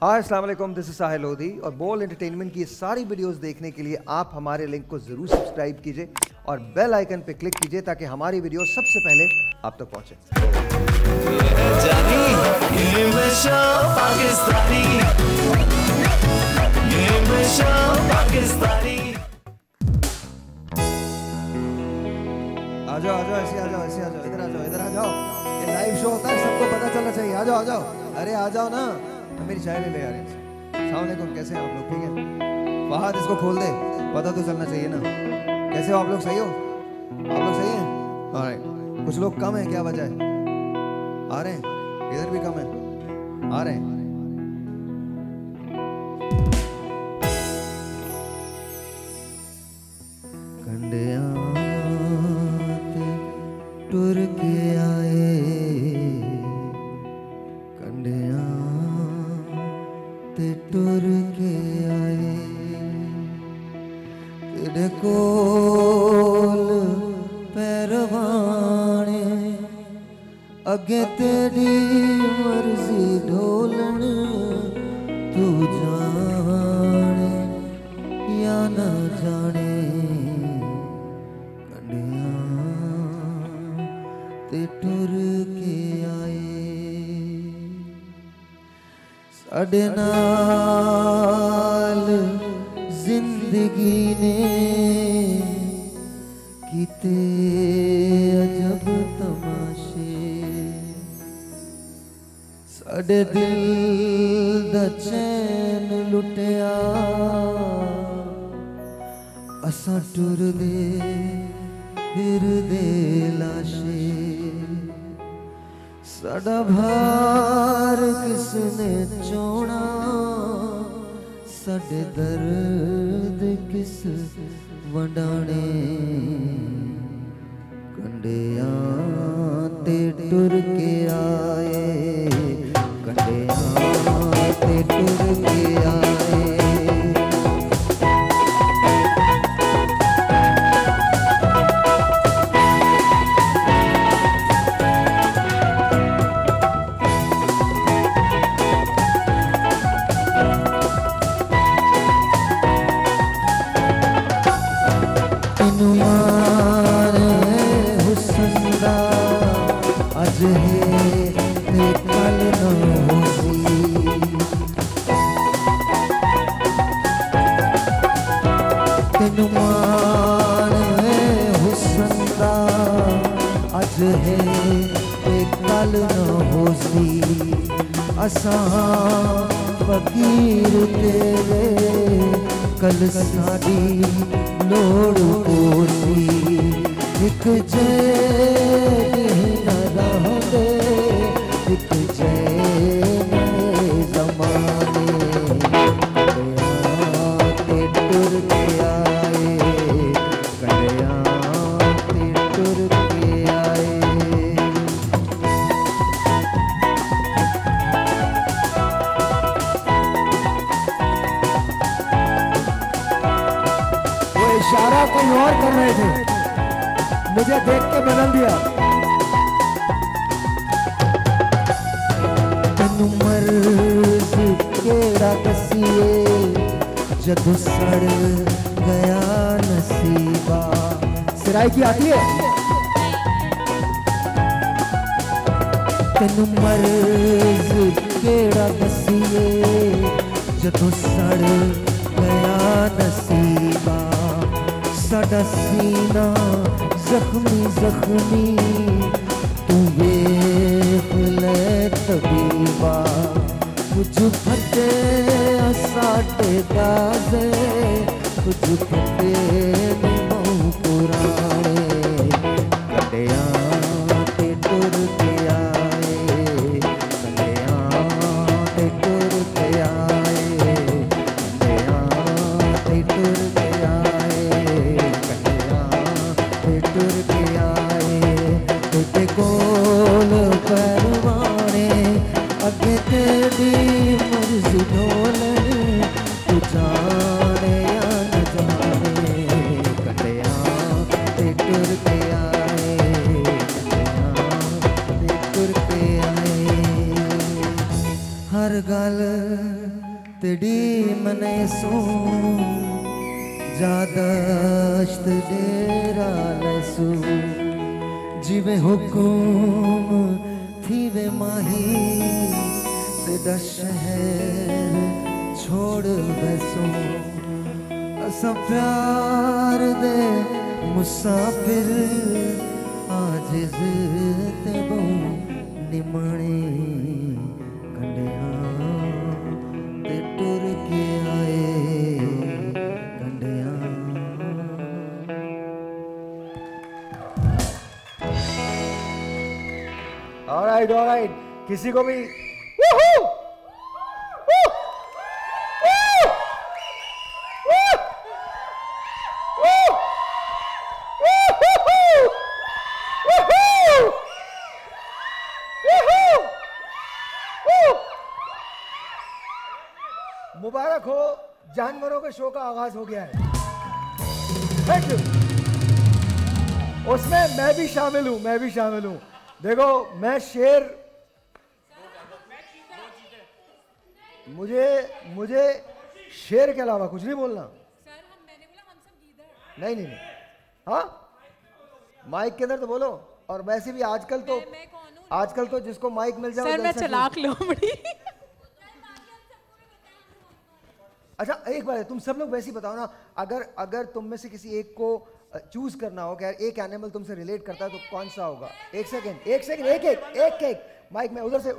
हाय अस्सलाम वालेकुम, this is साहिल लोधी और बोल एंटरटेनमेंट की सारी वीडियोस देखने के लिए आप हमारे लिंक को जरूर सब्सक्राइब कीजिए और बेल आइकन पे क्लिक कीजिए ताकि हमारी वीडियो सबसे पहले आप तक पहुंचे। आ जाओ ऐसे आ जाओ, इधर आ जाओ। ये लाइव शो होता है, सबको पता चलना चाहिए। आ जाओ, अरे आ जाओ ना। मेरी चाय ले यार। अस्सलाम वालेकुम, कैसे हैं आप लोग? ठीक है फहद, इसको खोल दे, पता तो चलना चाहिए ना। कैसे हो आप लोग? सही हो आप लोग? सही हैं? ऑलराइट। कुछ लोग कम हैं, क्या वजह है? आ रहे हैं? इधर भी कम है, आ रहे हैं। कंडिया टुर के आए, कंडिया टुर के आए, तेरे कोल पैरवाने अगे तेरी मर्जी ढोलन, तू जाने या न जाने, कंडिया ते टुर के आए। साडे नाल जिंदगी ने कीते अजब तमाशे, साडे दिल दा चैन लुटिया, असां टुरदे फिरदे लाशे, साडा भार किसने चोना, साडे दर्द किस वंडाने, कंडिया ते टुर के आए, कंडिया ते टुर के आए। आज है ते कल न होसी, तेनू मान है हुस्न दा, आज है ते कल न होसी, असां फकीर तेरे कल साडी लोड़ पोसी, एक जे इशारा कोई और कर रहे थे, मुझे देख के बदल दिया। तेनू मर्ज केड़ा दसिए जदों सड़ गया नसीबा, सिराई की आती है। तेनू मर्ज केड़ा दसिए जदों सड़ गया नसीबा, साडा सीना जख्मी जख्मी तू वेख ले तबीबा, कुछ फटे साडे दाजे, कुछ फटे नौ पुराने, कंडिया ते टुर के आए, कंडिया ते टुर के आए, कंडिया ते टुर के आए, टुर के आए, तेरे कोल परवाने अगे तेरी मर्जी ढोलन, तू जाने या न जाने, कंडिया ते टुर के आए, तेरी मने सो जादश्त डेरा लसू जिवे हुकुम थी वे माही तेरा शहर छोड़ बसो असा प्यार दे मुसाफिर आजिज़ ते बहु निमणे कंडिया ते टुर के आए कंडिया। ऑलराइट किसी को भी मुबारक हो, जानवरों के शो का आगाज हो गया है। Thank you. उसमें मैं भी शामिल हूं। देखो मैं शेर, मुझे शेर के अलावा कुछ नहीं बोलना। मैंने बोला हम सब गीदड़। नहीं हाँ माइक के अंदर तो बोलो। और वैसे भी आजकल तो जिसको माइक मिल जाए सर मैं चलाक लोमड़ी। अच्छा एक बार तुम सब लोग वैसे ही बताओ ना, अगर तुम में से किसी एक को चूज करना हो कि यार एक एनिमल तुमसे रिलेट करता है तो कौन सा होगा? एक सेकंड एक माइक में उधर से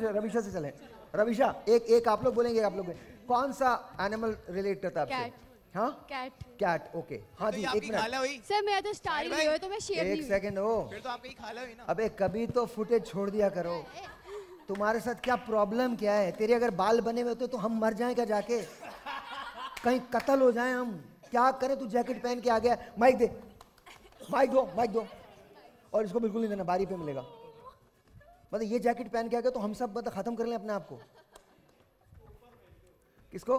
रविशा से चले। रविशा एक आप लोग बोलेंगे, आप लोग कौन सा एनिमल रिलेट करता है आपसे? हाँ कैट ओके। हाँ जी एक मिनट सर मैं तो स्टार ही हुई तो मैं शेर नहीं। एक सेकंड हो, फिर तो आपकी खाला हुई ना। अबे कभी तो फुटेज छोड़ दिया करो। तुम्हारे साथ क्या प्रॉब्लम क्या है? तेरे अगर बाल बने हुए होते तो हम मर जाएं क्या जाके? कहीं कत्ल हो जाएं हम? क्या करें? तू जैकेट पहन के आ गया। माइक दो और इसको बिल्कुल नहीं देना, बारी पे मिलेगा। मतलब ये जैकेट पहन के आ गया तो हम सब मतलब खत्म कर लें अपने आप को। किसको?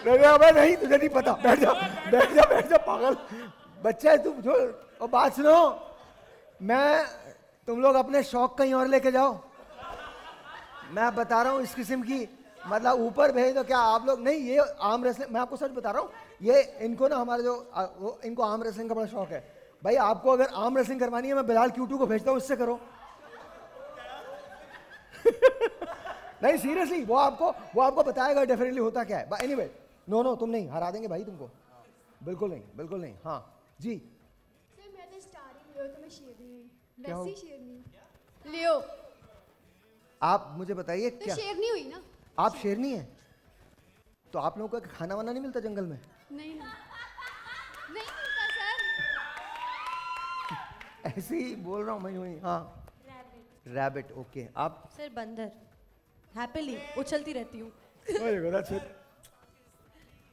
नहीं तुझे नहीं पता। बैठ जा पागल बच्चा है तू। जो और बात सुनो, मैं तुम लोग अपने शौक कहीं और लेके जाओ। मैं बता रहा हूँ इस किस्म की मतलब ऊपर भेज दो क्या आप लोग? नहीं ये आर्म रेसलिंग, मैं आपको सच बता रहा हूँ, ये इनको ना हमारे जो इनको आर्म रेसलिंग का बड़ा शौक है। भाई आपको अगर आर्म रेसलिंग करवानी है मैं बिलाल क्यूटू को भेजता हूँ, इससे करो। नहीं सीरियसली वो आपको बताएगा डेफिनेटली होता क्या है। एनीवे नो तुम नहीं हरा देंगे भाई तुमको। बिल्कुल नहीं। हाँ जी सर मैं तो स्टार ही लियो तो मैं शेरनी हुई। क्या हो? वैसी शेरनी लियो। आप मुझे बताइए तो क्या शेरनी हुई ना? आप शेरनी हैं? तो आप लोगों का खाना वाना नहीं मिलता जंगल में? नहीं मिलता सर। ऐसे ही बोल रहा हूँ मैं यूं ही। हाँ रैबिट ओके। आप? सर बंदर, हैप्पीली उछलती रहती हूँ।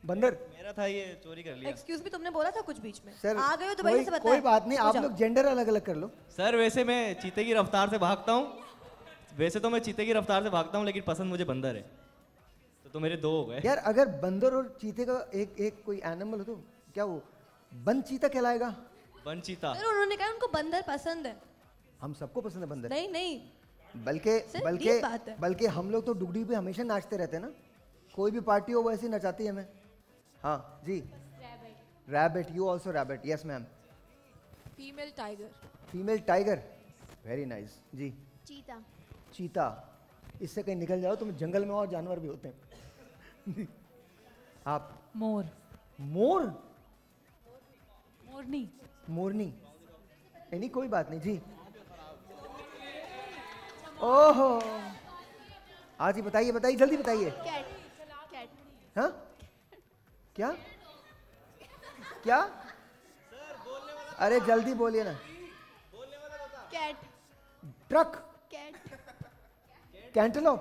बंदर मेरा था ये, चोरी कर लिया। एक्सक्यूज मी, तुमने बोला था कुछ बीच में। सर आ गए हो तो पहले से बताओ। कोई बात नहीं, आप लोग जेंडर अलग अलग कर लो। सर वैसे मैं चीते की रफ्तार से भागता हूँ। लेकिन पसंद मुझे बंदर है। तो मेरे दो हो गए। यार अगर बंदर और चीते का एक कोई एनिमल हो तो क्या वो बन चीता कहलाएगा? बन चीता। सर उन्होंने कहा उनको बंदर पसंद है। हम सबको पसंद है बंदर। नहीं बल्कि हम लोग तो डुगडी पे हमेशा नाचते रहते हैं ना। कोई भी पार्टी हो वो ऐसी नचाती है हमें। हाँ जी rabbit. You also rabbit? Yes ma'am. Female tiger very nice जी। चीता इससे कहीं निकल जाओ तुम, जंगल में और जानवर भी होते हैं। आप? मोरनी नहीं कोई बात नहीं जी। ओहो हाँ जी बताइए जल्दी बताइए। कैट। हाँ क्या? अरे जल्दी बोलिए ना। Cat. Truck. Cantaloupe.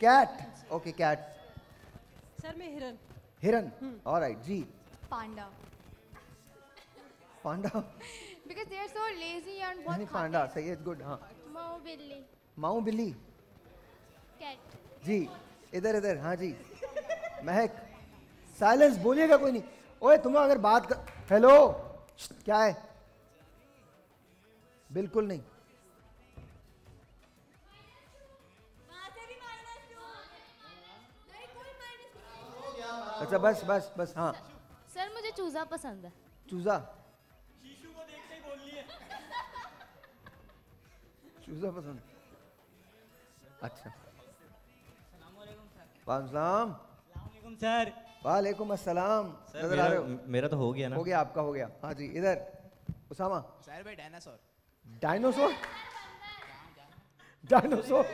Cat okay cat. Sir मैं हिरन ऑलराइट जी। Panda. Because they are so lazy and बहुत नहीं पांडा सही है गुड। हाँ माऊ बिल्ली। कैट। जी इधर हाँ जी। महक साइलेंस बोलिएगा कोई नहीं। ओए तुम अगर बात कर हेलो, क्या है? बिल्कुल नहीं। अच्छा बस बस बस, हाँ। सर मुझे चूजा पसंद है। चूजा? चूजा पसंद? अच्छा। वालेकुम सर। वालेकुम अस्सलाम। नजर आ रहे हो? मेरा तो हो गया ना। हो गया, आपका हो गया। हाँ जी, इधर उसामा। सर भाई डायनासोर। डायनासोर? डायनासोर?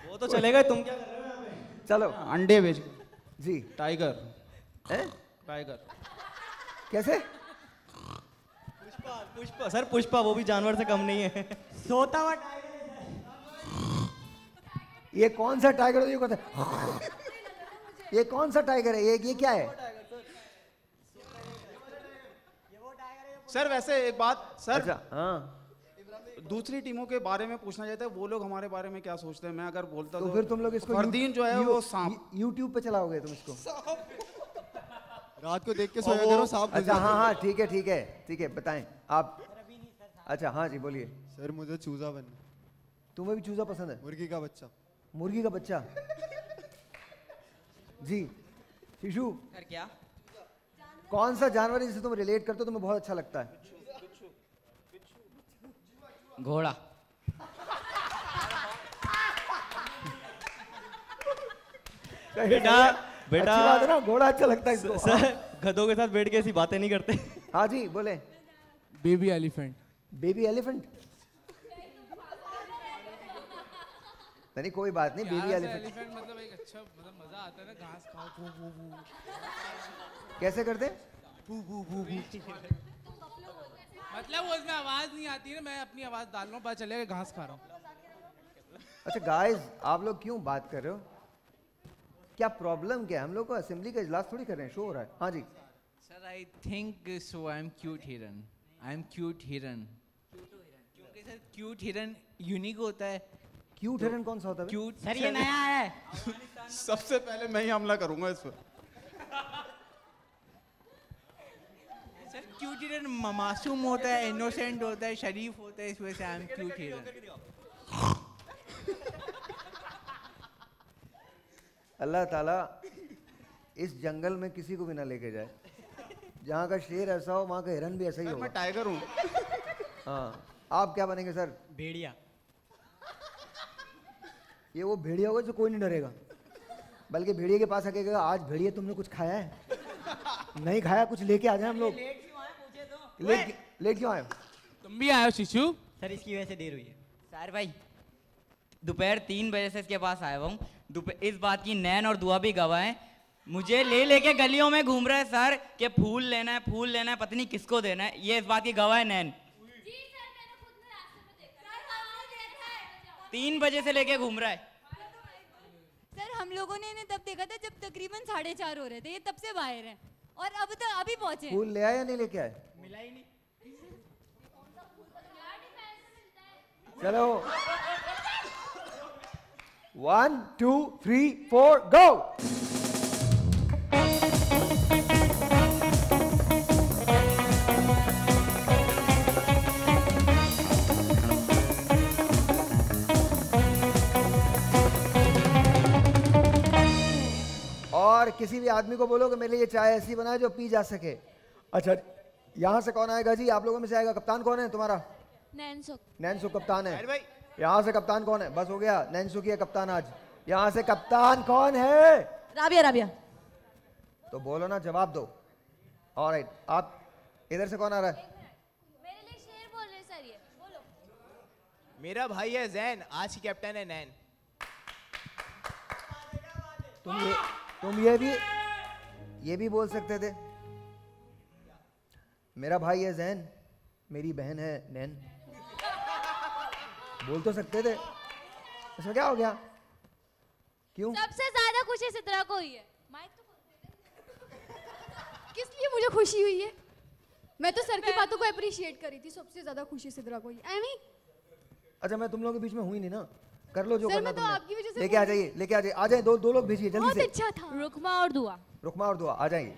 वो तो चलेगा, तुम क्या कर रहे हो यहाँ पे? चलो अंडे बेच जी। टाइगर। हैं? टाइगर कैसे? पुष्पा पुष्पा सर, पुष्पा वो भी जानवर से कम नहीं है। सोता हुआ टाइगर। ये कौन सा टाइगर है? ये कौन सा? ये कौन सा टाइगर है? ये क्या है? सर वैसे एक बात सर, अच्छा, हाँ। दूसरी टीमों के बारे में पूछना चाहता है, वो लोग हमारे बारे में क्या सोचते हैं? मैं अगर बोलता तो फिर तुम लोग इसको फरदीन जो है वो सांप YouTube पे चलाओगे तुम इसको? रात को देख के सोया करो सांप। अच्छा हाँ हाँ, ठीक है ठीक है ठीक है, बताएं आप। अच्छा हाँ जी, बोलिए। सर मुझे चूजा बनना। तुम्हें भी चूजा पसंद है? मुर्गी का बच्चा। मुर्गी का बच्चा? जी शिशु, सर क्या? कौन सा जानवर है जिसे तुम रिलेट करते हो, तुम्हें बहुत अच्छा लगता है? घोड़ा। बेटा बेटा, अच्छी बात है ना, घोड़ा अच्छा लगता है इसको। सर गधों के साथ बैठ के ऐसी बातें नहीं करते। हाँ जी बोले। Baby elephant. Baby elephant? नहीं कोई बात नहीं, बेबी एलिफेंट मतलब एक अच्छा, मतलब मजा आता है ना, घास खाओ पू पू पू। कैसे करते? पू पू पू पू। मतलब उसमें आवाज नहीं आती है ना, मैं अपनी आवाज डाल रहा हूँ, पता चलेगा घास खा रहा हूँ। अच्छा गाइस, आप लोग क्यों बात कर रहे हो? क्या प्रॉब्लम क्या है? हम लोग को असेंबली का इजलास थोड़ी कर रहे हैं, शो हो रहा है। हाँ जी sir I think so I am cute हिरन। आई एम क्यूट हिरन। क्योंकि सर क्यूट हिरन यूनिक होता है। क्यूट हिरन कौन सा होता है? क्यूट सर ये नया है। सबसे पहले मैं ही हमला करूंगा इस पर। सर क्यूट हिरन मासूम होता है, इनोसेंट होता है, शरीफ होता है, इस वजह से आई एम क्यूट हिरन। अल्लाह ताला इस जंगल में किसी को भी ना लेके जाए। जहाँ का शेर ऐसा हो वहाँ का हिरन भी ऐसा ही होगा। मैं टाइगर हूँ। हाँ, आप क्या बनेंगे सर? भेड़िया। ये वो भेड़िया होगा जो कोई नहीं डरेगा, बल्कि भेड़िए के पास आके कहेगा आज भेड़िए तुमने कुछ खाया है? नहीं खाया, कुछ लेके आ जाए हम लोग। लेट क्यों आए? तुम भी आए हो शिशु? सर इसकी वजह से देर हुई है। सर भाई दोपहर 3 बजे से इसके पास आया हुआ हूँ। इस बात की नैन और दुआ भी गवाह है। मुझे ले लेके गलियों में घूम रहा है सर कि फूल लेना है, फूल लेना है, पता नहीं किसको देना है। ये इस बात की गवाह है नैन। 3 बजे से लेके घूम रहा है। सर हम लोगों ने इन्हें तब देखा था जब तकरीबन 4:30 हो रहे थे, ये तब से बाहर हैं और अब तो अभी पहुंचे। फूल ले आए या नहीं लेके आए? मिला ही नहीं। चलो 1 2 3 4 गो। और किसी भी आदमी को बोलो कि मेरे लिए चाय ऐसी बनाए जो पी जा सके। अच्छा यहाँ से कौन आएगा जी? आप लोगों में से आएगा। कप्तान कौन है तुम्हारा? नैनसो कप्तान है। यहाँ से कप्तान कौन है? बस हो गया, नैनसो की है कप्तान आज। यहाँ से कप्तान कौन है? राबिया। राबिया तो बोलो ना, जवाब दो। ऑलराइट, आप इधर से कौन आ रहा है? मेरे लिए शेर बोल रहे सर, ये बोलो। मेरा भाई है जैन, आज की कैप्टन है नैन। तुम ये भी बोल सकते थे। मेरा भाई है जैन, मेरी बहन है नैन। बोल तो सकते थे, इसमें क्या हो गया? क्यों? सबसे ज्यादा खुशी सिद्रा को हुई है। माइक तो किस लिए मुझे खुशी हुई है? मैं तो सर की बातों को अप्रिशिएट करी थी। सबसे ज्यादा खुशी सिद्रा को हुई। एमी अच्छा मैं तुम लोगों के बीच में हुई नहीं ना, कर लो जो सर, करना मैं तो तुमने। आपकी वजह से लेके आ जाइए, लेके आ जाइए, आ जाए। दो लोग भेजिए जल्दी बहुत से। अच्छा था। रुकमा और दुआ। रुकमा और दुआ आ जाइए।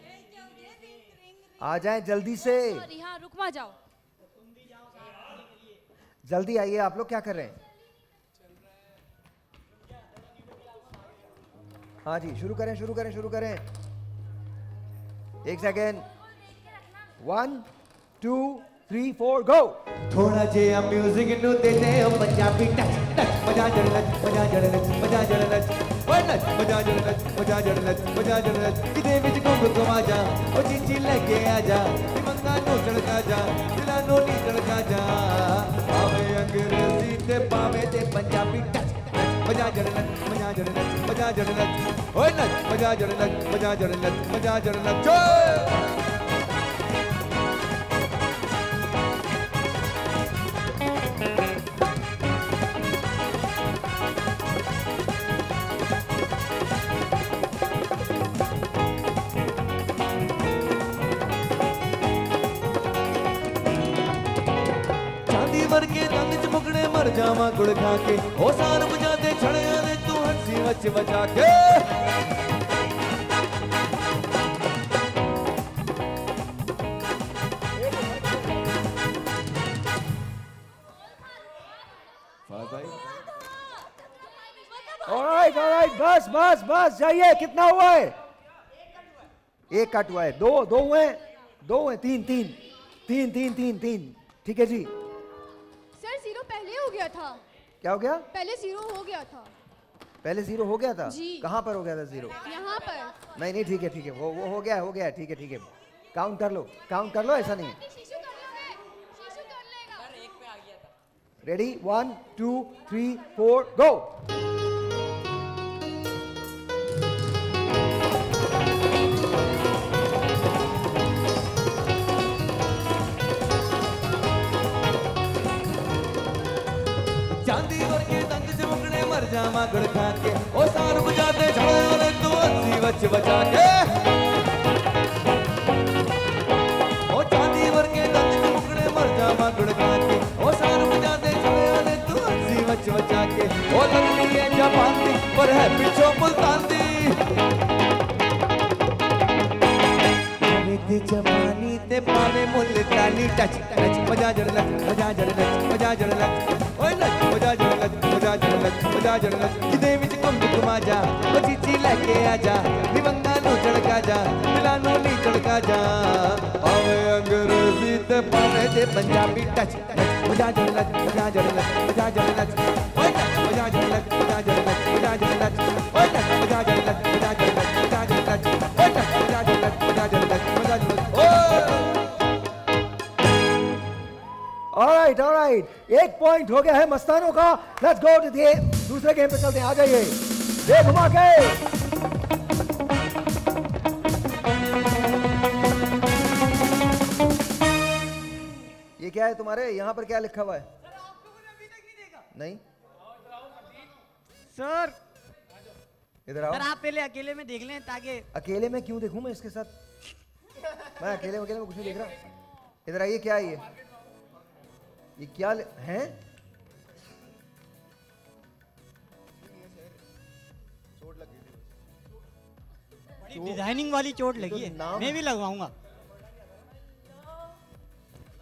आ जाएं जल्दी से, सॉरी हाँ रुक मत जाओ। जल्दी आइए। आप लोग क्या कर रहे हैं? हाँ जी, शुरू करें शुरू करें शुरू करें। एक सेकेंड। 1 2 3 4 गो। थोड़ा जे म्यूजिक नु देते हो पंजाबी टच टच मजा जड़ नच मजा जड़ नच मजा जड़ नच ओए नच मजा जड़ नच मजा जड़ नच मजा जड़ नच इदे विच घुम घुमा जा ओ चिंची लेके आ जा मंगा नो चढ़का जा दिला नो नी चढ़का जा आवे अंग्रेजी ते पावे ते पंजाबी टच मजा जड़ नच मजा जड़ नच मजा जड़ नच ओए नच मजा जड़ नच मजा जड़ नच मजा जड़ नच के दंद च मुकड़े मर जावा गुड़ खा के ओ सार बुझाते छड़िया ने तू हंसी मच बचा के ऑलराइट बस बस बस जाइए। कितना हुआ है? एक कट हुआ है। दो हुए हैं, दो हुए, तीन तीन तीन तीन तीन तीन। ठीक है जी। सर 0 पहले हो गया था। क्या हो गया? पहले 0 हो गया था। पहले 0 हो गया था जी। कहाँ पर हो गया था 0? यहाँ पर। नहीं नहीं ठीक है वो हो गया ठीक है। काउंट कर लो ऐसा नहीं है। रेडी 1 2 3 4 गो। चांदी वर्गे दंद च मुकड़े मर जावा गुड़ खा के ओ सार बुझाते छड़िया ने तू हंसी मच बचा के ओ चांदी वर्गे दंद च मुकड़े मर जावा गुड़ खा के ओ सार बुझाते छड़िया ने तू हंसी मच बचा के ओ लगती है जापान दी पर है पिछो मुल्तान दी ते जवानी ते पावे मुल्तानी टच टच मजा जड़ नच मजा जड़ नच मजा जड़ नच ओए नच मजा जड़ नच मजा जड़ नच मजा जड़ नच जिदे विच घुम घुमा जा ओ चीची लेके आ जा दिवंगा नु चढ़का जा दिला नु नी चढ़का जा आवे अंग्रेजी ते पावे ते पंजाबी टच टच मजा जड़ नच मजा जड़ नच मजा जड़ नच ओए नच मजा जड़ नच मजा जड़ नच मजा जड़ नच ओए नच मजा जड़ नच मजा जड़ नच मजा जड़ नच ओए नच मजा जड़ नच मजा जड़ नच मजा जड़ नच ऑलराइट 1 पॉइंट हो गया है मस्तानों का। लेट्स गो टू द दूसरे गेम पे चलते हैं। आ जाइए। ये घुमा के ये क्या है तुम्हारे यहाँ पर? क्या लिखा हुआ है? नहीं सर इधर आओ। सर आप पहले अकेले में देख लें ताकि। अकेले में क्यों देखूं मैं इसके साथ? मैं अकेले में कुछ नहीं देख रहा। इधर आइए। क्या है ये क्या है? बड़ी डिजाइनिंग वाली चोट लगी है। मैं भी लगवाऊंगा।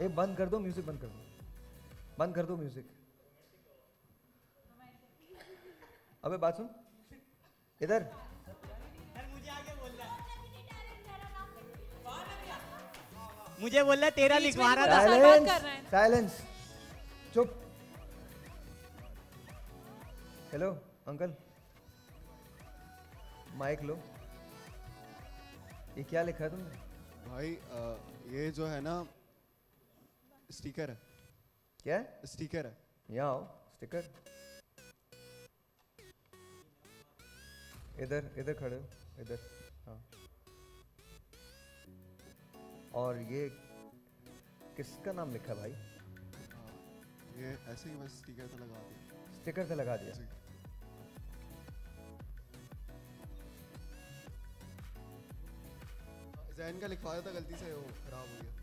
ए बंद कर दो म्यूजिक, बंद कर दो म्यूजिक। अबे बात सुन इधर। मुझे बोल रहा है तेरा लिखवा रहा था। साइलेंस चुप। हेलो अंकल माइक लो। ये क्या लिखा है तुमने? भाई ये जो है ना स्टिकर है। क्या? स्टिकर है। यहाँ आओ। स्टिकर इधर खड़े हो इधर। हाँ। और ये किसका नाम लिखा भाई? ये ऐसे ही बस स्टिकर से लगा दिया। स्टिकर से लगा दिया। जैन का लिखवाया था गलती से, वो खराब हो गया।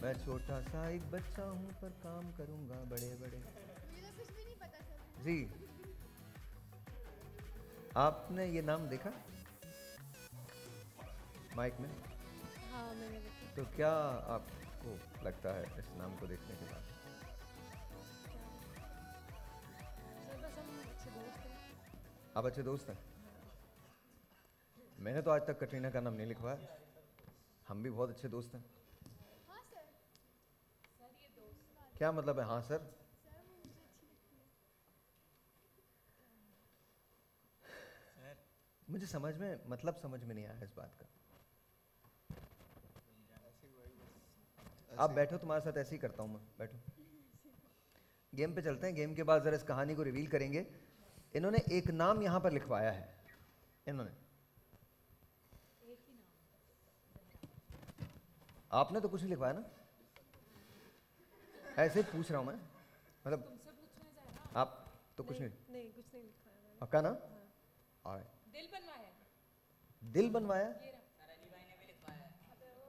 मैं छोटा सा एक बच्चा हूँ पर काम करूंगा बड़े बड़े। जी आपने ये नाम देखा? माइक में। हाँ मैंने देखा। तो क्या आपको लगता है इस नाम को देखने के बाद? सर बस हम अच्छे दोस्त हैं। आप अच्छे दोस्त हैं? मैंने तो आज तक कटरीना का नाम नहीं लिखवाया। हम भी बहुत अच्छे दोस्त हैं। हाँ सर। सर ये दोस्त। क्या मतलब है हाँ सर? मुझे समझ में समझ में नहीं आया इस बात का। आप बैठो, तुम्हारे साथ ऐसे ही करता हूँ मैं, बैठो। गेम पे चलते हैं। गेम के बाद जरा इस कहानी को रिवील करेंगे। इन्होंने एक नाम यहाँ पर लिखवाया है। इन्होंने, आपने तो कुछ नहीं लिखवाया ना? ऐसे ही पूछ रहा हूँ मैं, मतलब आप तो कुछ नहीं कुछ नहीं लिखा है। पक्का ना? और दिल बनवाया। दिल बनवाया?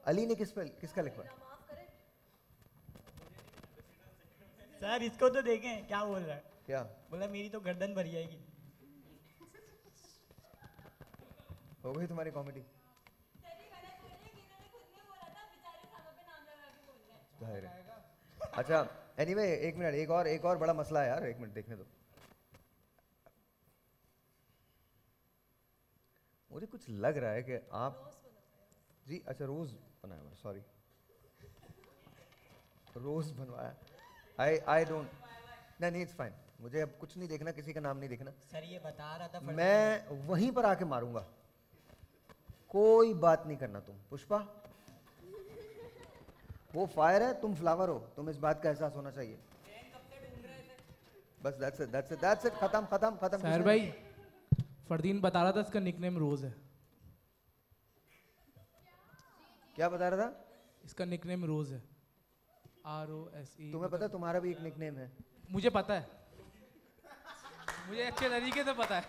अली ने किसका लिखवाया? सर इसको तो देखें क्या बोल रहा है। क्या बोला? मेरी तो गर्दन भर जाएगी। हो गई तुम्हारी कॉमेडी? जाहिर है। अच्छा एनीवे, एक मिनट, एक और बड़ा मसला है यार, एक मिनट देखने दो। मुझे कुछ लग रहा है कि आप जी, अच्छा रोज बनाया हुआ, सॉरी रोज बनवाया। आई डोंट, नहीं इट्स फाइन। मुझे अब कुछ नहीं देखना, किसी का नाम नहीं देखना। सर ये बता रहा था मैं वहीं पर आके मारूंगा, कोई बात नहीं करना तुम। पुष्पा, वो फायर है, तुम फ्लावर हो, तुम इस बात का एहसास होना चाहिए। बस that's it, खत्म। सर भाई फरदीन बता रहा था इसका निकनेम रोज है। क्या बता रहा था? इसका निकनेम रोज है। ROSE। तुम्हें पता है तुम्हारा भी एक निकनेम है? मुझे पता है, मुझे अच्छे तरीके से पता है।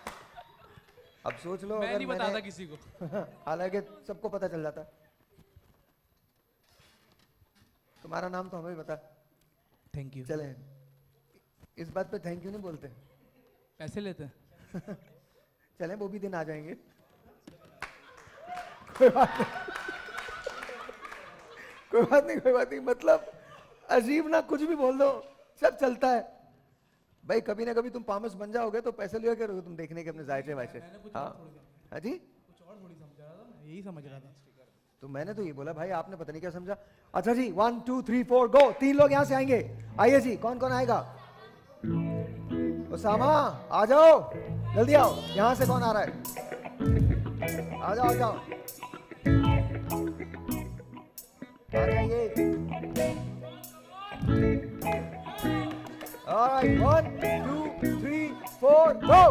अब सोच लो, मैं नहीं बताता किसी को। हालांकि सबको पता चल जाता। तुम्हारा नाम तो हमें भी पता। Thank you. चलें, इस बात पे थैंक यू नहीं बोलते, पैसे लेते हैं। चलें, वो भी दिन आ जाएंगे। कोई बात नहीं, मतलब अजीब ना, कुछ भी बोल दो, सब चलता है भाई। कभी ना कभी तुम पामस बन जाओगे तो पैसे लिया करोगे तुम देखने के अपने जायचे वायचे। हाँ जी, कुछ और थोड़ी समझ रहा था, यही समझ रहा था। तो मैंने तो ये बोला भाई, आपने पता नहीं क्या समझा। अच्छा जी, 1 2 3 4 गो। 3 लोग यहाँ से आएंगे। आइए जी, कौन कौन आएगा? उसामा आ जाओ, जल्दी आओ। यहाँ से कौन आ रहा है? आ जाओ आ जाओ, आ जाइए। Alright, 1 2 3 4 go.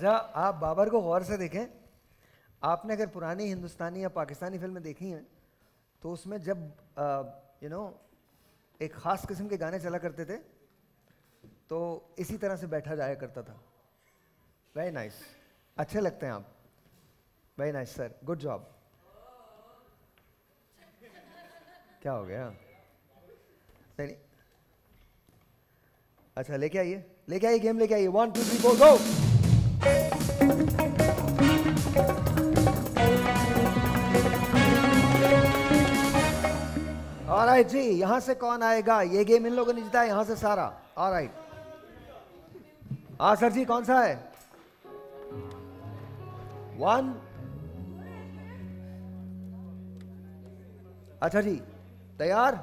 अच्छा, आप बाबर को गौर से देखें। आपने अगर पुरानी हिंदुस्तानी या पाकिस्तानी फिल्में देखी हैं तो उसमें जब एक ख़ास किस्म के गाने चला करते थे तो इसी तरह से बैठा जाया करता था। वेरी नाइस, अच्छे लगते हैं आप। Very nice sir, good job. क्या हो गया? नहीं, अच्छा लेके आइए गेम लेके आइए। 1 2 3 4 गो। ऑलराइट जी, यहां से कौन आएगा? ये गेम इन लोगों ने जीता है, यहां से सारा। ऑलराइट, हाँ सर जी, कौन सा है? 1। अच्छा जी, तैयार?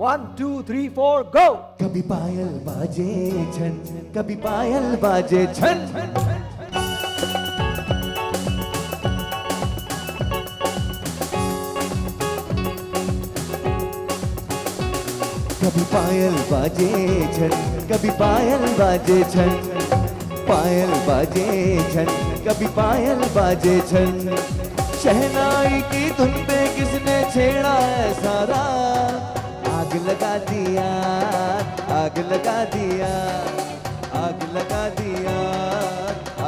1 2 3 4 गो। कभी पायल बाजे छन, कभी पायल बाजे छन, कभी पायल बाजे छन, कभी पायल बाजे छन, पायल बाजे छन, कभी पायल बाजे छन। शहनाई की धुन पे किसने छेड़ा है सारा? आग लगा दिया, आग लगा दिया, आग लगा दिया,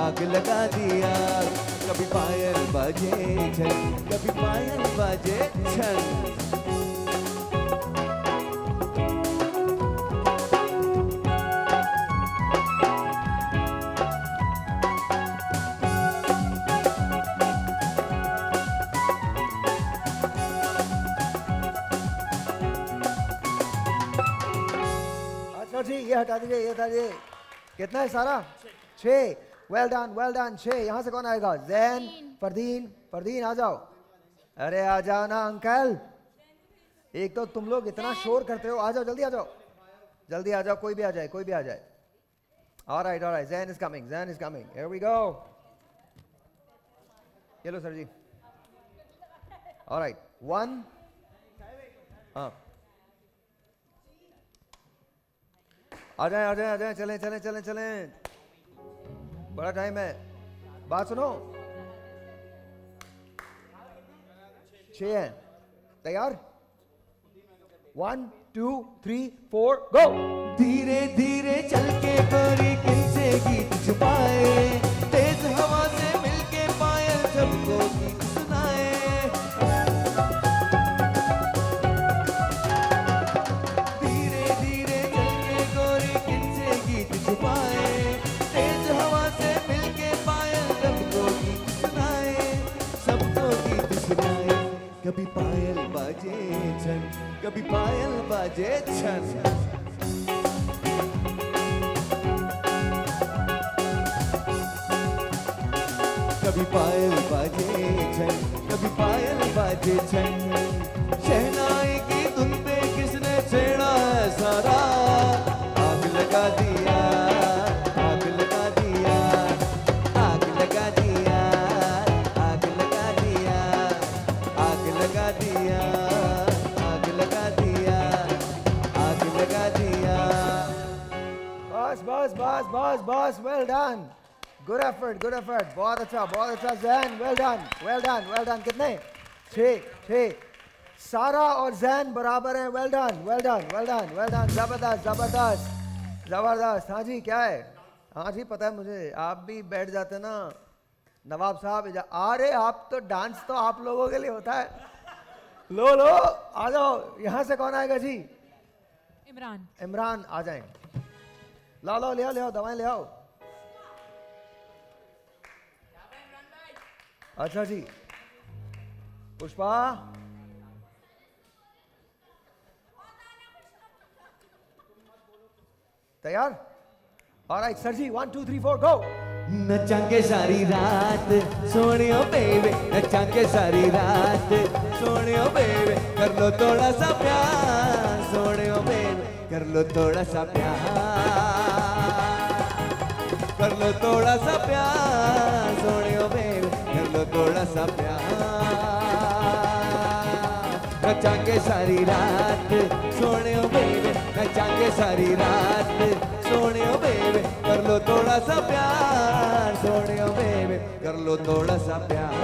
आग लगा दिया। कभी पायल बाजे छन, कभी पायल बाजे छन। जी ये हटा दीजिए, ये हटा दीजिए। कितना है सारा? 6। Well done, well done. 6। यहाँ से कौन आएगा? जैन, परदीन। परदीन आ जाओ। अरे आ जाओ ना अंकल, एक तो तुम लोग इतना शोर करते हो। आ जाओ, जल्दी आ जाओ, जल्दी आ जाओ। कोई भी आ जाए, कोई भी आ जाए। Alright alright, Jain is coming, Jain is coming. Here we go. ये लो सर जी। ऑलराइट, 1। हाँ, आ जाए आ जाए आ जाए, चलें चलें चलें चलें, बड़ा टाइम है। बात सुनो, 6 है। तैयार? 1 2 3 4 गो। धीरे धीरे चल के गोरी किनसे गीत छुपाए, तेज हवा से मिलके पायल सबको गीत सुनाए। धीरे धीरे चल के गोरी किनसे गीत छुपाए, तेज हवा से मिलके पायल सबको गीत सुनाए, सबको गीत सुनाए। कभी पायल बाजे छन, कभी पायल बाजे छन। कभी पायल बाजे छन, कभी पायल बाजे छन। शहनाई की धुन पे किसने छेड़ा है सारा? आग लगा दिया, आग लगा दिया, आग लगा दिया, आग लगा दिया, आग लगा दिया, आग लगा दिया, आग लगा दिया। बस बस बस बस बस, well done, good effort, good effort. बहुत अच्छा Jain, well done well done well done. कितने? 6। सारा और जैन बराबर हैं। Well done well done well done well done. जबरदस्त जबरदस्त जबरदस्त। हाँ जी, क्या है? हाँ जी पता है मुझे, आप भी बैठ जाते ना नवाब साहब। अरे आप तो डांस तो आप लोगों के लिए होता है। लो लो आ जाओ। यहाँ से कौन आएगा जी? इमरान। इमरान आ जाए। लो लो ले आओ, ले आओ दवाएं ले आओ। अच्छा जी, पुष्पा तैयार? ऑलराइट सर जी, 1 2 3 4 गो। नचांगे सारी रात सोनियो बेबे, नचांगे सारी रात सोनियो बेबे। कर लो थोड़ा सा प्यार सोनियो बेबे, कर लो थोड़ा सा प्यार, कर लो थोड़ा सा प्यार सोनियो बेबे, कर लो थोड़ा सा प्यार। नचांगे सारी रात सोनियो बेबे, नचांगे सारी रात सोनियो बेबे। कर कर लो थोड़ा सा प्यार सोनियो बेबी कर लो थोड़ा सा प्यार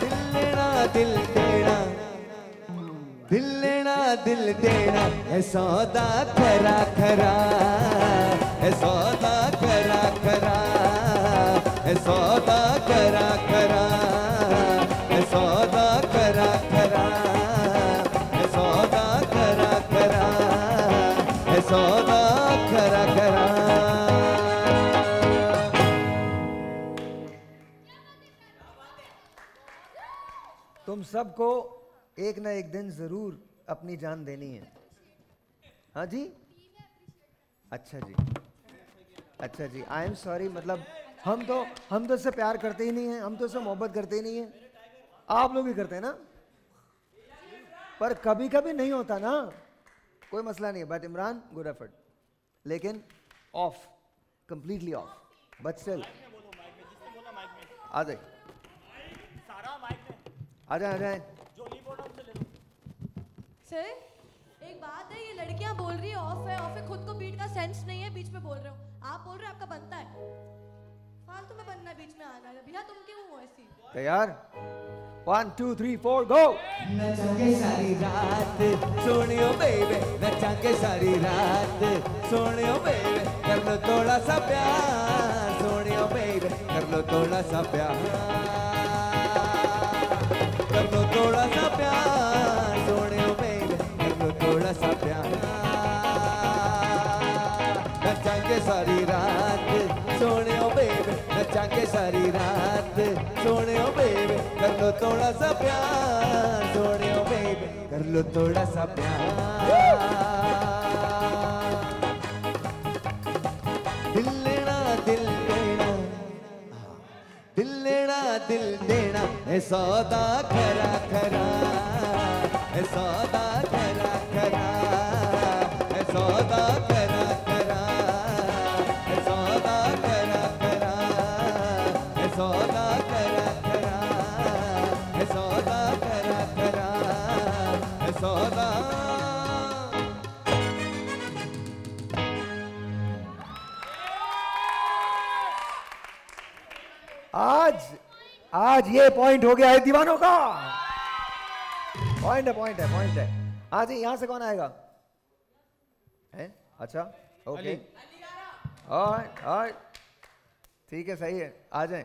दिल लेना दिल देना दिल लेना दिल देना है सौदा खरा खरा है सौदा खरा खरा है सौदा खरा खरा है सौदा खरा खरा है सौदा खरा खरा है सौदा खरा खरा तुम सबको एक ना एक दिन जरूर अपनी जान देनी है। हाँ जी, अच्छा जी, अच्छा जी, आई एम सॉरी। मतलब हम तो इससे प्यार करते ही नहीं हैं, हम तो इससे मोहब्बत करते ही नहीं हैं। आप लोग भी करते हैं ना, पर कभी कभी नहीं होता ना, कोई मसला नहीं है। बट इमरान गुड एफर्ट, लेकिन off, completely off, but still आ जाए, आ जाए, आ जाए। सर एक बात है, ये लड़कियां बोल रही है ऑफ है, खुद को बीट का सेंस नहीं है, बीच में बोल रहे हो। आप बोल रहे हो आपका बनता है, फालतू में बनना है, बीच में आना है। भैया तुम क्यों हो ऐसी? तैयार? 1 2 3 4 गो। नचांगे सारी रात सोनियो बेबी नचांगे सारी रात सोनियो बेबी कर लो थोड़ा सा प्यार सोनियो बेबी कर लो थोड़ा सा प्यार कर लो थोड़ा सा प्यार सोनियो बेबी कर लो थोड़ा सा प्यार नचांगे सारी रात सोनियो बेबी नचांगे सारी रात सोनियो बेबी कर लो थोड़ा सा प्यार सोनियो बेबी कर लो थोड़ा सा प्यार दिल लेना दिल देना दिल लेना दिल देना है सौदा खरा खरा है सौदा खरा खरा है सौदा खरा खरा है सौदा खरा खरा है सौदा खरा खरा है सौदा खरा खरा है सौदा आज ये पॉइंट हो गया है दीवानों का। पॉइंट है, पॉइंट है, पॉइंट है। हाँ जी, यहां से कौन आएगा? है? अच्छा, ओके, ऑलराइट, ऑलराइट, ठीक है, सही है, आ जाए।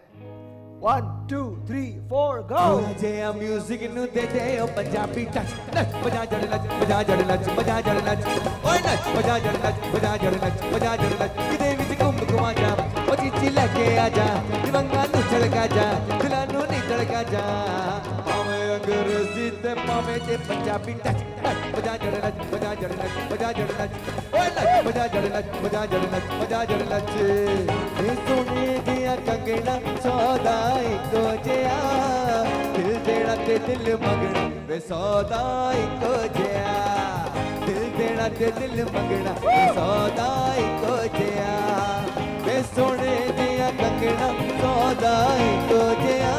1 2 3 4 गो। मुझे म्यूजिक नु दे दे ओ पंजाबी टच नच बजा जड़ नच बजा जड़ नच बजा जड़ नच ओए नच बजा जड़ नच बजा जड़ नच बजा जड़ नच किदे विच घुम घुमा जा ओ चीची लेके आ जा दिवंगा नु छड़का जा दिला नु नी छड़का जा पावे अंग्रेजी ते पावे ते पंजाबी टच नच बजा जड़ नच बजा जड़ नच बजा जड़ नच ओए नच बजा जड़ नच बजा जड़ नच बजा जड़ नच ए सोने दिया कंगना सौदा इको जिया दिल देना ते दिल मंगना वे सौदा इको जिया दिल देना ते दिल मंगना वे सौदा इको जिया वे सोने दिया कंगना सौदा इको जिया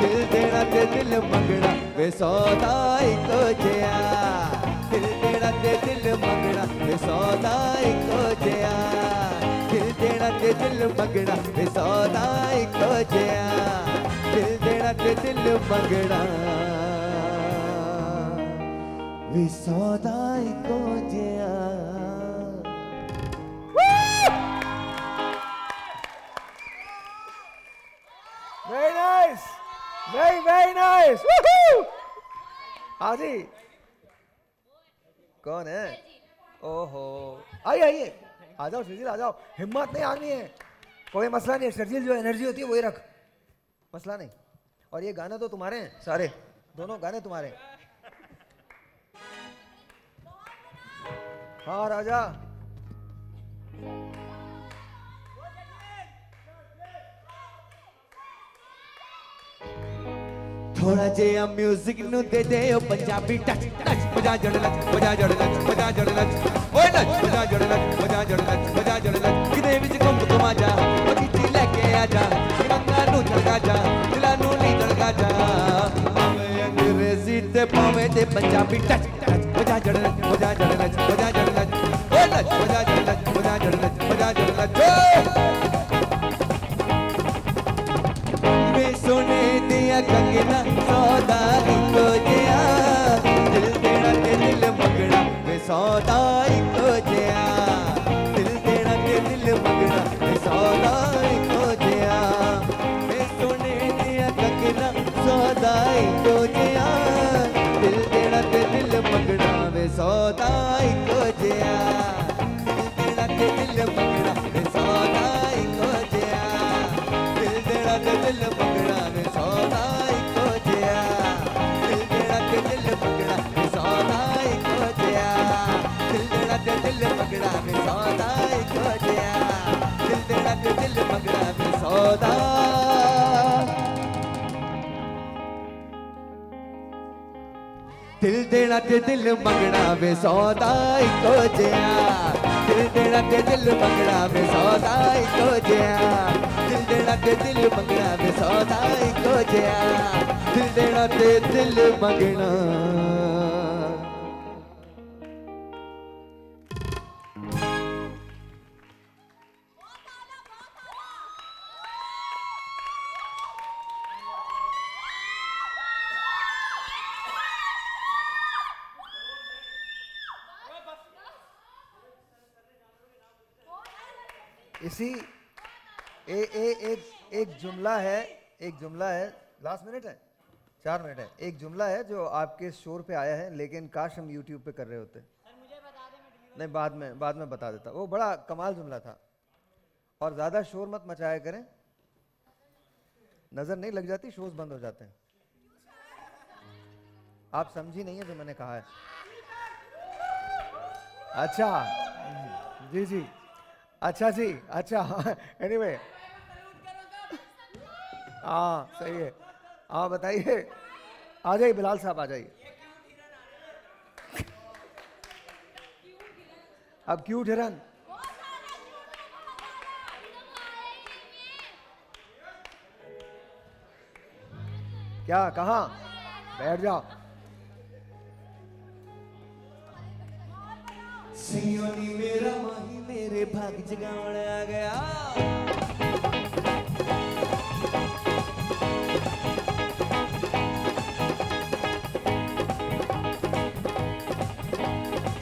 दिल देना ते दिल मंगना वे सौदा इको जिया दिल देना ते दिल मंगना वे सौदा इको जिया दिल देना ते दिल मंगना वे सौदा इको जिया दिल देना ते दिल मंगना वे सौदा इको जिया। Very nice, very very nice. हाँ जी, कौन है? ओहो, आइए आइए, आ जाओ शर्जील, आ जाओ। हिम्मत नहीं आनी है, कोई मसला नहीं है। शर्जील जो एनर्जी होती है वही रख, मसला नहीं। और ये गाने तो तुम्हारे हैं सारे, दोनों गाने तुम्हारे हैं। हाँ राजा, थोड़ा जिहा म्यूजिक नु दे दे ओ पंजाबी टच नच बजा जड़ नच बजा जड़ नच बजा जड़ नच ओए नच बजा जड़ नच बजा जड़ नच बजा जड़ नच किदे विच घुम घुमा जा ओ चीची लेके आ जा दिवंगा नु छड़का जा दिला नु नी छड़का जा पावे अंग्रेजी ते पावे ते पंजाबी टच नच बजा जड़ नच बजा जड़ नच बजा जड़ नच ओए नच बजा दिया कंगना सौदा इको जिया दिल देना ते दिल मंगना वे सौदा इको जिया दिल देना ते दिल मंगना वे सौदा इको जिया वे सोने दिया कंगना सौदा इको जिया दिल देना ते दिल मंगना वे सौदा इको जिया दिल देना ते दिल मंगना वे सौदा इको जिया दिल देना ते दिल मंगना वे सौदा इको जिया दिल देना ते दिल मंगना वे सौदा इको जिया दिल देना ते दिल मंगना वे सौदा इको जिया दिल देना ते दिल मंगना वे सौदा दिल देना ते दिल मंगना वे सौदा इको जिया दिल देना ते दिल मंगना वे सौदा इको जिया दिल देना ते दिल मंगना वे सौदा इको जिया दिल देना ते दिल मंगना इसी एक जुमला है लास्ट मिनट है 4 मिनट है। एक जुमला है जो आपके शोर पे आया है, लेकिन काश हम YouTube पे कर रहे होते। नहीं, बाद में बता देता। वो बड़ा कमाल जुमला था। और ज़्यादा शोर मत मचाया करें, नज़र नहीं लग जाती, शोज बंद हो जाते हैं। आप समझी नहीं है जो मैंने कहा है। अच्छा जी अच्छा जी अच्छा एनीवे हाँ सही है। हाँ बताइए, आ जाइए बिलाल साहब, आ जाइए। अब क्यूट हिरन क्या, कहाँ? बैठ जाओ। सियोनी मेरा माही मेरे भाग जगावण आ गया।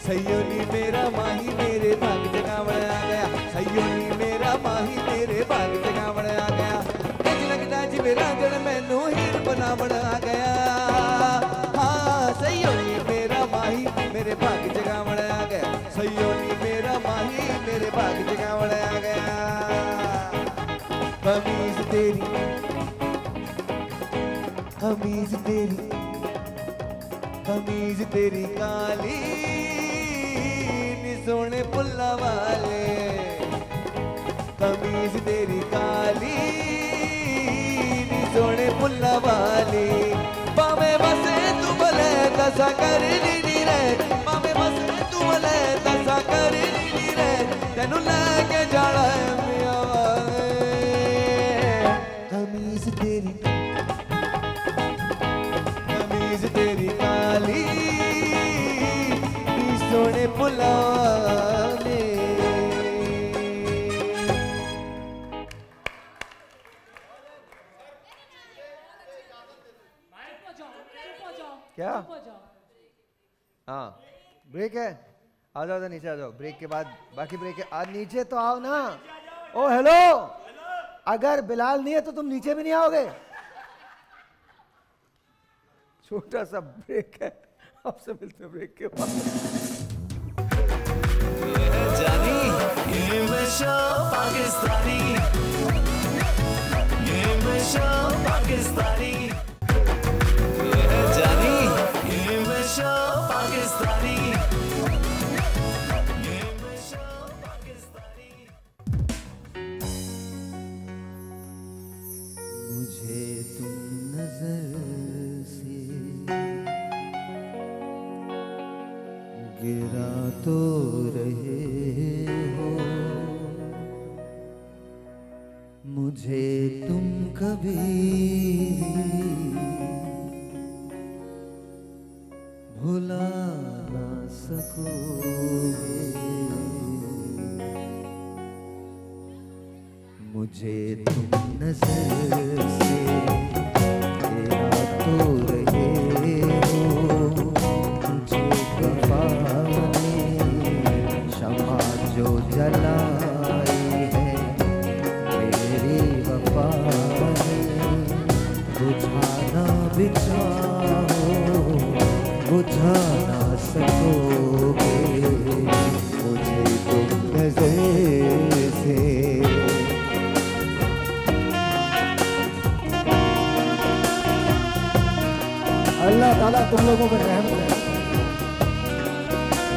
सयोनी मेरा माही मेरे भाग जगावण आ गया। सयोनी मेरा माही मेरे भाग जगावण आ गया। इंज लगदा जिवें रांझण मैनू हीर बनावण आ गया। हाँ सयोनी मेरा माही मेरे भाग जगावण आ गया। सयोनी मेरा माही मेरे भाग जगावण आ गया। कमीज तेरी काली नी सोने पुल्ला वाले। कमीज तेरी काली नी सोने पुल्ला वाली। पावे बसे तू भले दसा कर नी रे, पावे बसे तू भले दसा कर नी रे, तेनू लेके जाना है मियां वाले। कमीज तेरी काली नी सोने पुल्ला वाले। क्या? हाँ ब्रेक है, आ जाओ नीचे आ जाओ। ब्रेक के बाद बाकी ब्रेक है। आज नीचे तो आओ ना। ओ हेलो, अगर बिलाल नहीं है तो तुम नीचे भी नहीं आओगे। छोटा सा ब्रेक है, आपसे मिलते हैं ब्रेक के बाद। जानी ये मिशा पाकिस्तानी, ये मिशा पाकिस्तानी, जानी ये मिशा पाकिस्तानी, ये मिशा पाकिस्तानी। मुझे तुम नजर से गिरा तो रहे हो, मुझे तुम कभी भुला ना सकोगे। मुझे तुम नजर से भी चाहो बुझा ना सकोगे मुझे तुम नजर से। अल्लाह ताला तुम लोगों पर रहम करे।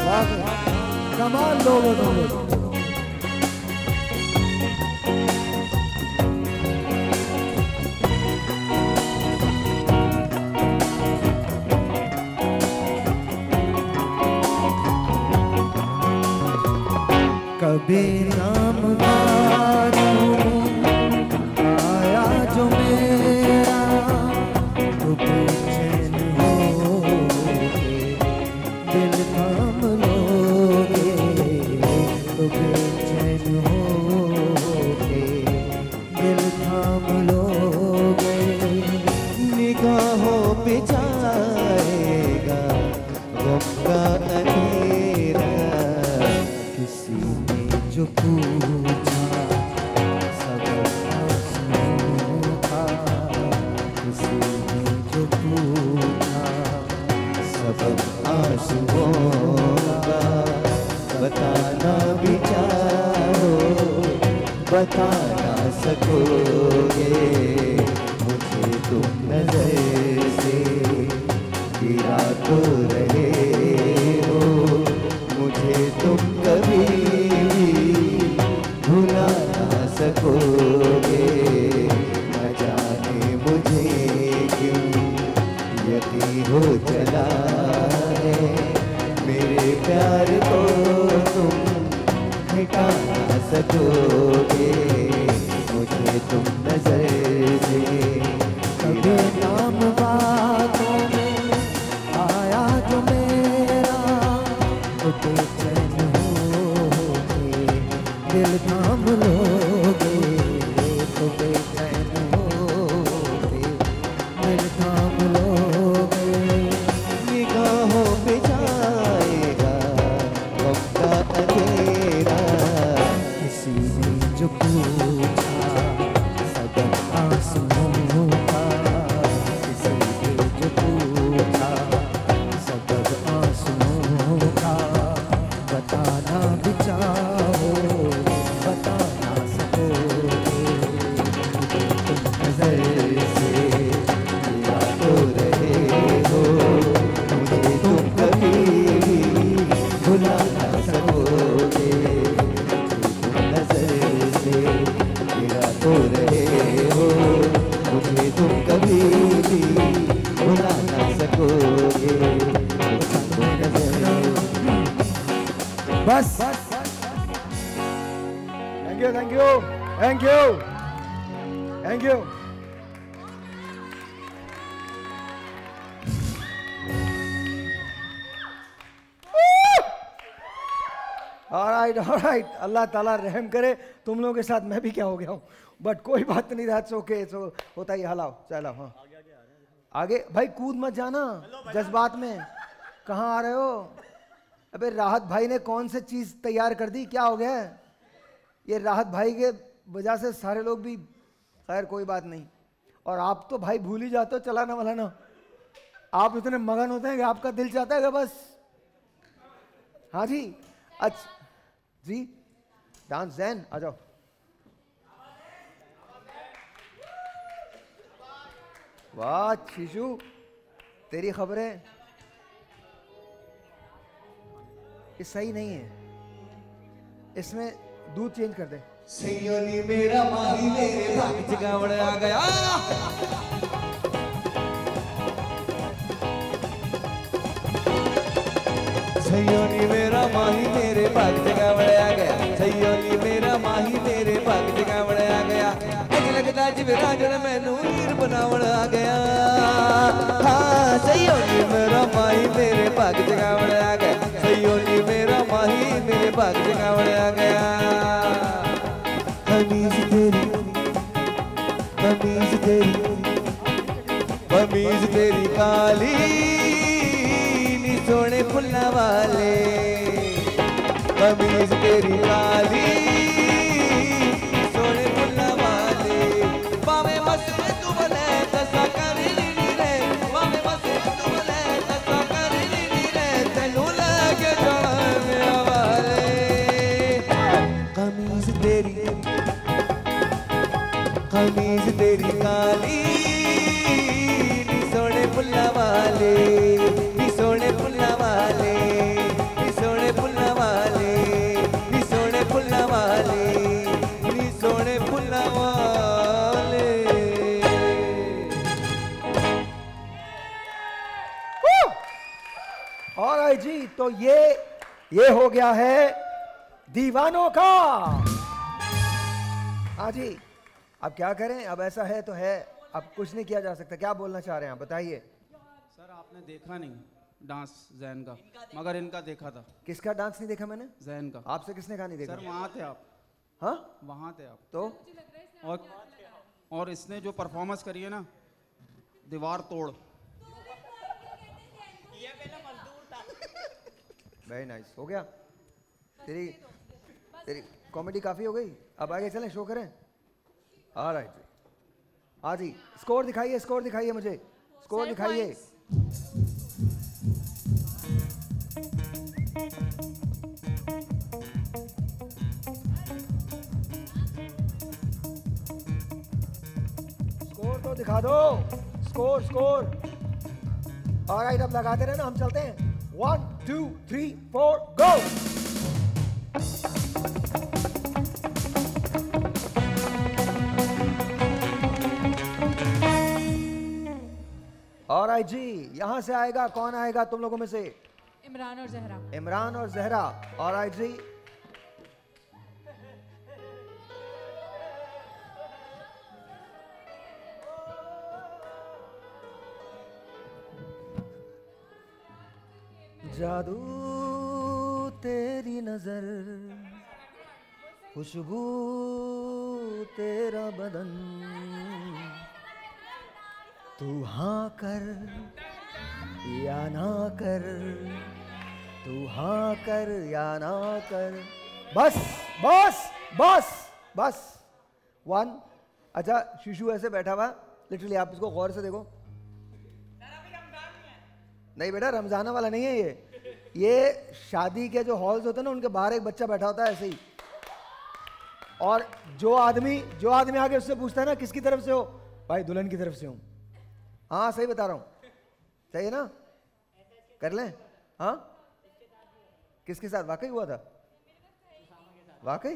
वाह कमाल लोग हो तुम लोग। कभी नाम मारूं आया जो मेरा तो बेचैन होगे दिल थाम लोगे तो बेचैन होगे दिल थाम लोगे निगाहों पे जाएगा गम का अंधेरा किसी ने जो पूछा सबक आंसुओं का किसी ने जो पूछा सबक आंसुओं का बताना भी चाहो बता ना सकोगे मुझे तुम नजर से गिरा तो रहे हो मुझे तुम कभी भुला ना सकोगे न जाने मुझे क्यों यकीन हो चला है मेरे प्यार को तुम मिटा ना सकोगे मुझे तुम नजर से। कभी नाम बातों में आया जो मेरा तो बेचैन होगे दिल थाम लोगे तो बेचैन होगे दिल थाम लोगे निगाहों पे जाएगा गम का अंधेरा किसी ने जो पूछा सबक आंसुओं का किसी ने जो पूछा सबक आंसुओं का बताना भी चाहो बता ना सकोगे तुम नजर से गिरा तो रहे हो मुझे तुम कभी भुला ना सकोगे तुम नजर से गिरा तो रहे हो मुझे तुम कभी भुला ना सकोगे तुम नजर बस thank you thank you thank you thank you. Alright Allah ताला रहम करे तुम लोगों के साथ मैं भी क्या हो गया हूँ बट कोई बात नहीं दैट्स ओके सो होता ही हलाओ चलो हाँ आगे भाई कूद मत जाना जज्बात में कहाँ आ रहे हो। अबे राहत भाई ने कौन सी चीज तैयार कर दी क्या हो गया ये राहत भाई के वजह से सारे लोग भी खैर कोई बात नहीं और आप तो भाई भूल ही जाते हो चलाना वलाना आप इतने मगन होते हैं कि आपका दिल चाहता है कि बस हाँ जी अच्छा जी डांस जैन आ जाओ। वाह शीशु तेरी खबरें ये सही नहीं है इसमें दूध चेंज कर दे। सैयोनी मेरा माही मेरे भाग जगावड़ आ गया सैयोनी मेरा माही मेरे भाग जगावड़ आ गया सैयोनी मेरा माही मेरे भाग जगावड़ आ गया अज लगदा जिवें राजन मैनू हीर बनावड़ आ गया हाँ सैयोनी मेरा माही मेरे भाग जगावड़ आ गया सैयोनी मेरा माही मेरे भाग जगावड़ आ गया तमीज तेरी काली नी सोने फुल्ला वाले कमीज तेरी काली सोने फुल्ला वाले पावे मस्त तू बोले दसा कर नी रे काली नी सोने फुल्ला वाले नी सोने फुल्ला वाले नी सोने फुल्ला वाले नी सोने फुल्ला वाले नी सोने फुल्ला वाले। ऑलराइट जी, तो ये हो गया है दीवानों का। हाँ जी, अब क्या करें, अब ऐसा है तो है, अब कुछ नहीं किया जा सकता। क्या बोलना चाह रहे हैं आप, बताइए। सर आपने देखा नहीं डांस जैन का, मगर इनका देखा था। किसका डांस नहीं देखा मैंने? जैन का। आपसे किसने कहा नहीं देखा? सर वहाँ थे आप। हाँ वहाँ थे आप तो। और इसने जो परफॉर्मेंस करी है ना, दीवार तोड़। वेरी नाइस, हो गया। तेरी कॉमेडी काफी हो गई, अब आगे चलें, शो करें। ऑलराइट जी, हाँ जी, स्कोर दिखाइए, स्कोर दिखाइए मुझे, स्कोर दिखाइए। स्कोर तो दिखा दो, स्कोर स्कोर। ऑलराइट, अब लगाते रहे ना, हम चलते हैं। 1 2 3 4 गो। ऑलराइट जी, यहां से आएगा, कौन आएगा तुम लोगों में से? इमरान और जहरा। इमरान और जहरा। ऑलराइट जी, जादू तेरी नजर, खुशबू तेरा बदन, तू हाँ कर या ना कर, तू हाँ कर या ना कर। बस बस बस बस। 1। अच्छा, शिशु ऐसे बैठा हुआ, लिटरली आप इसको गौर से देखो। नहीं बेटा, रमजाना वाला नहीं है ये शादी के जो हॉल्स होते हैं ना, उनके बाहर एक बच्चा बैठा होता है ऐसे ही। और जो आदमी आगे उससे पूछता है ना किसकी तरफ से हो, भाई दुल्हन की तरफ से हूं। हाँ सही बता रहा हूं, सही है ना? कर लें? हाँ, किसके साथ? वाकई हुआ था? वाकई?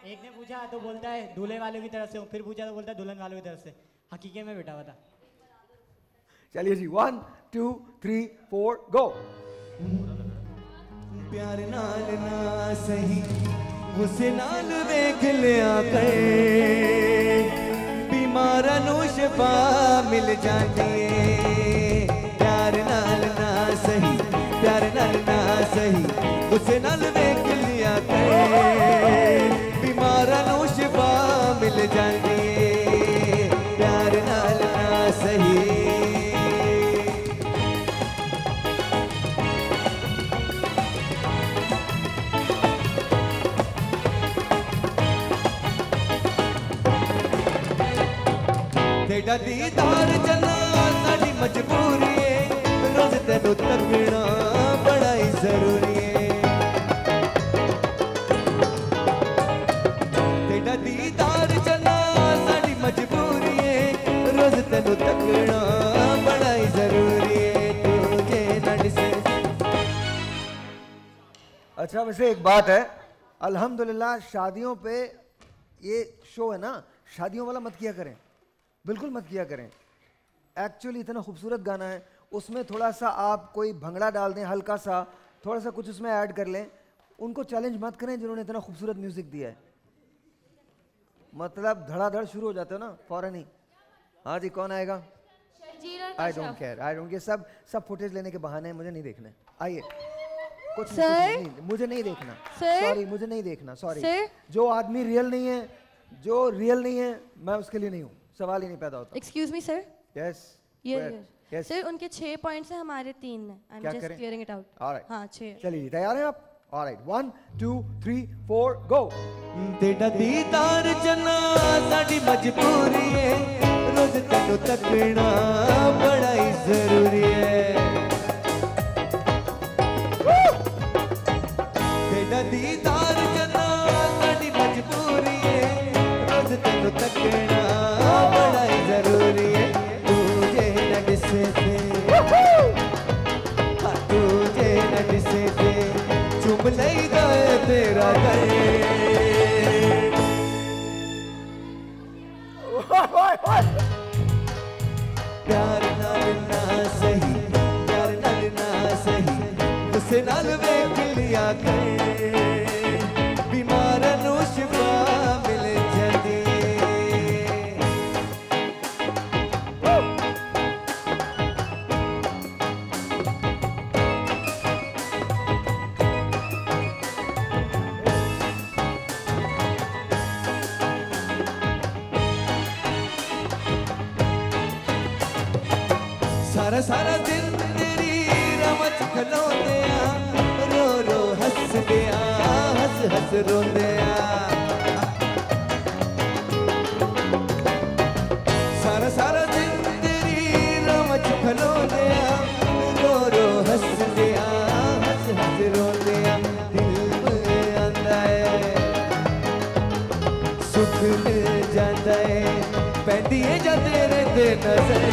एक ने पूछा तो बोलता है दूल्हे वालों की तरफ से हूँ, फिर पूछा तो बोलता है दुल्हन वालों की तरफ से। हकीकत में बैठा हुआ था। चलिए जी, 1 2 3 4 गो। प्यार नाल ना सही उसे नाल देख लिया कर, बीमारा नु शिफा मिल जाती है। प्यार नाल ना सही, प्यार नाल ना सही उसे नाल देख लिया कर, बीमारा नु शिफा मिल जाती है। प्यार नाल ना सही। तेरा दीदार चलना साड़ी मजबूरी है, रोज तेनू तकना बड़ा ही जरूरी है। तेरा दीदार चलना साड़ी मजबूरी है, रोज तेनू तकना बड़ा ही जरूरी है। तुझे नड से। अच्छा, वैसे एक बात है, अल्हम्दुलिल्लाह शादियों पे ये शो है ना, शादियों वाला मत किया करें, बिल्कुल मत किया करें। एक्चुअली इतना खूबसूरत गाना है, उसमें थोड़ा सा आप कोई भंगड़ा डाल दें, हल्का सा थोड़ा सा कुछ उसमें ऐड कर लें। उनको चैलेंज मत करें जिन्होंने इतना खूबसूरत म्यूजिक दिया है। मतलब धड़ाधड़ शुरू हो जाते हो ना फौरन ही। हाँ जी, कौन आएगा? I don't care, I don't care. सब फुटेज लेने के बहाने हैं, मुझे नहीं देखना। आइए, कुछ नहीं, मुझे नहीं देखना। सॉरी, मुझे नहीं देखना, सॉरी। जो आदमी रियल नहीं है, जो रियल नहीं है, मैं उसके लिए नहीं हूँ, सवाल ही नहीं पैदा होता। Excuse me sir. Yes yes sir, उनके 6 पॉइंट्स हैं, हमारे 3 हैं। I am just clearing it out. Alright, हां 6। चलिए, तैयार हैं आप? ऑलराइट, 1 2 3 4 गो। तेरा दीदार चलना साड़ी मजबूरी है, रोज तेनू तकना बड़ा ही जरूरी है। तेरा दीदार चलना साड़ी मजबूरी है, रोज तेनू तकना बड़ा ही उसे नाल वेख लिया करे बीमार नू शिफा मिल जाती सारा सारा दिन तेरी रमच खलोते रो रो हंस गया हंस हंस रोंदे सारा सारा दिन तेरी रमच खलोते रो रो हंस गया हंस हंस रोंदे दिल में आंदा है सुख मिल जाता है पैंदी है जा तेरे ते नजर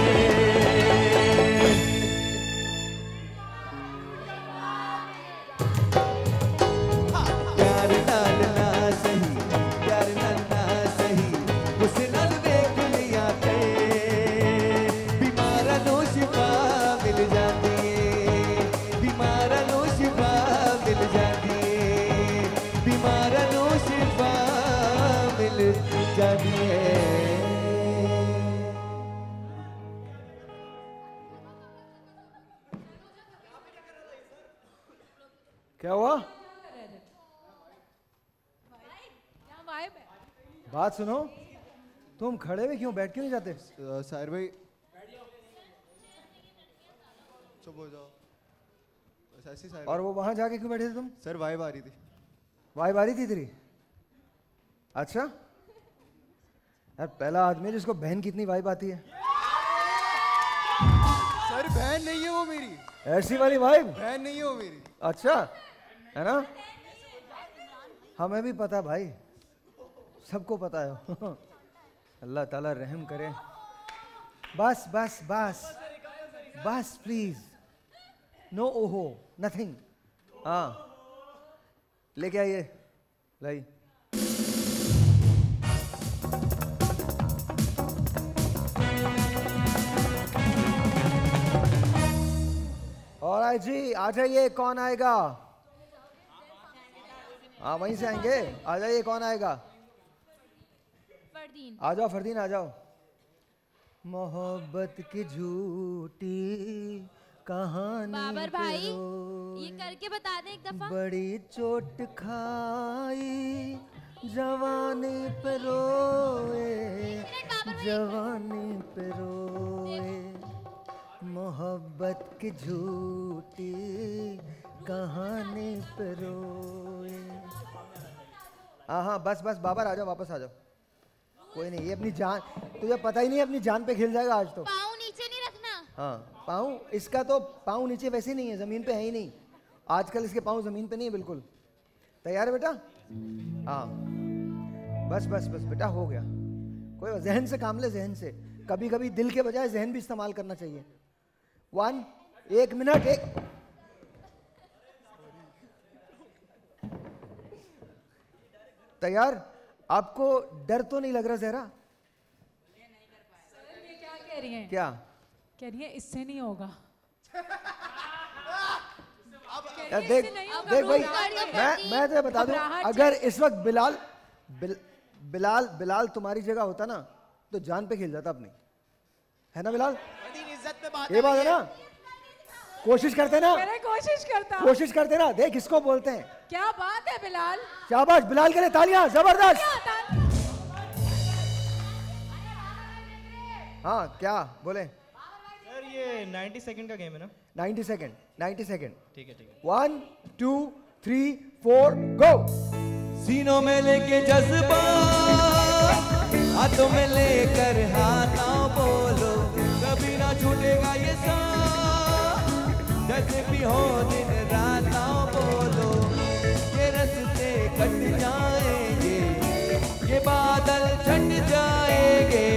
क्या हुआ? बात सुनो, तुम खड़े हुए क्यों, बैठ क्यों नहीं जाते? साहिर भाई चुप हो जाओ। ऐसी साहिर और वो वहां जाके क्यों बैठे थे तुम? सर वाइब आ रही थी। वाइब आ रही थी तेरी? अच्छा यार, पहला आदमी है जिसको बहन की इतनी वाइब आती है। सर बहन नहीं है वो मेरी। ऐसी वाली वाइब? बहन नहीं है वो मेरी। अच्छा है ना, हमें भी पता भाई, सबको पता है। अल्लाह ताला रहम करे। बस बस बस बस प्लीज, नो ओहो नथिंग। हाँ लेके आइए लाई। और जी आ जाइए, कौन आएगा? हाँ वहीं से आएंगे, आ जाइए, कौन आएगा? फरदीन। आ जाओ फरदीन, आ जाओ। मोहब्बत की झूठी कहानी बाबर भाई ये करके बता दे एक दफा। बड़ी चोट खाई जवानी पे रोए, जवानी पे रोए, मोहब्बत की झूठी कहानी पे रोए। हाँ हाँ बस बस बाबर आ जाओ, वापस आ जाओ। कोई नहीं, ये अपनी जान, तुझे पता ही नहीं अपनी जान पे खेल जाएगा आज तो। पाँव नीचे नहीं रखना। हाँ पाँव, इसका तो पाँव नीचे वैसे ही नहीं है, जमीन पे है ही नहीं। आजकल इसके पाँव जमीन पे नहीं है बिल्कुल। तैयार है बेटा? हाँ बस बस बस बेटा, हो गया। कोई जहन से काम ले, जहन से। कभी कभी दिल के बजाय जहन भी इस्तेमाल करना चाहिए। 1 मिनट, एक तैयार? आपको डर तो नहीं लग रहा जहरा? क्या कह रही हैं? क्या कह रही है? इससे नहीं होगा। यार देख देख भाई, मैं तुझे बता दूं, अगर इस वक्त बिलाल तुम्हारी जगह होता ना तो जान पे खेल जाता अपनी, है ना बिलाल? ये बात है ना? कोशिश करते ना, कोशिश करते ना। देख इसको बोलते हैं, क्या बात है बिलाल। शाबाश बिलाल के लिए तालियां, जबरदस्त। हाँ क्या बोले? सर ये 90 सेकंड का गेम है ना? 90 सेकंड, 90 सेकंड। ठीक है ठीक है। 1 2 3 4 गो। सीनों में लेके जज्बा, हाथों में लेकर हाथा बोलो, कभी ना छूटेगा ये साथ, जैसे भी हो दिन रात बोलो। ये रास्ते कट जाएंगे, ये बादल छट जाएंगे,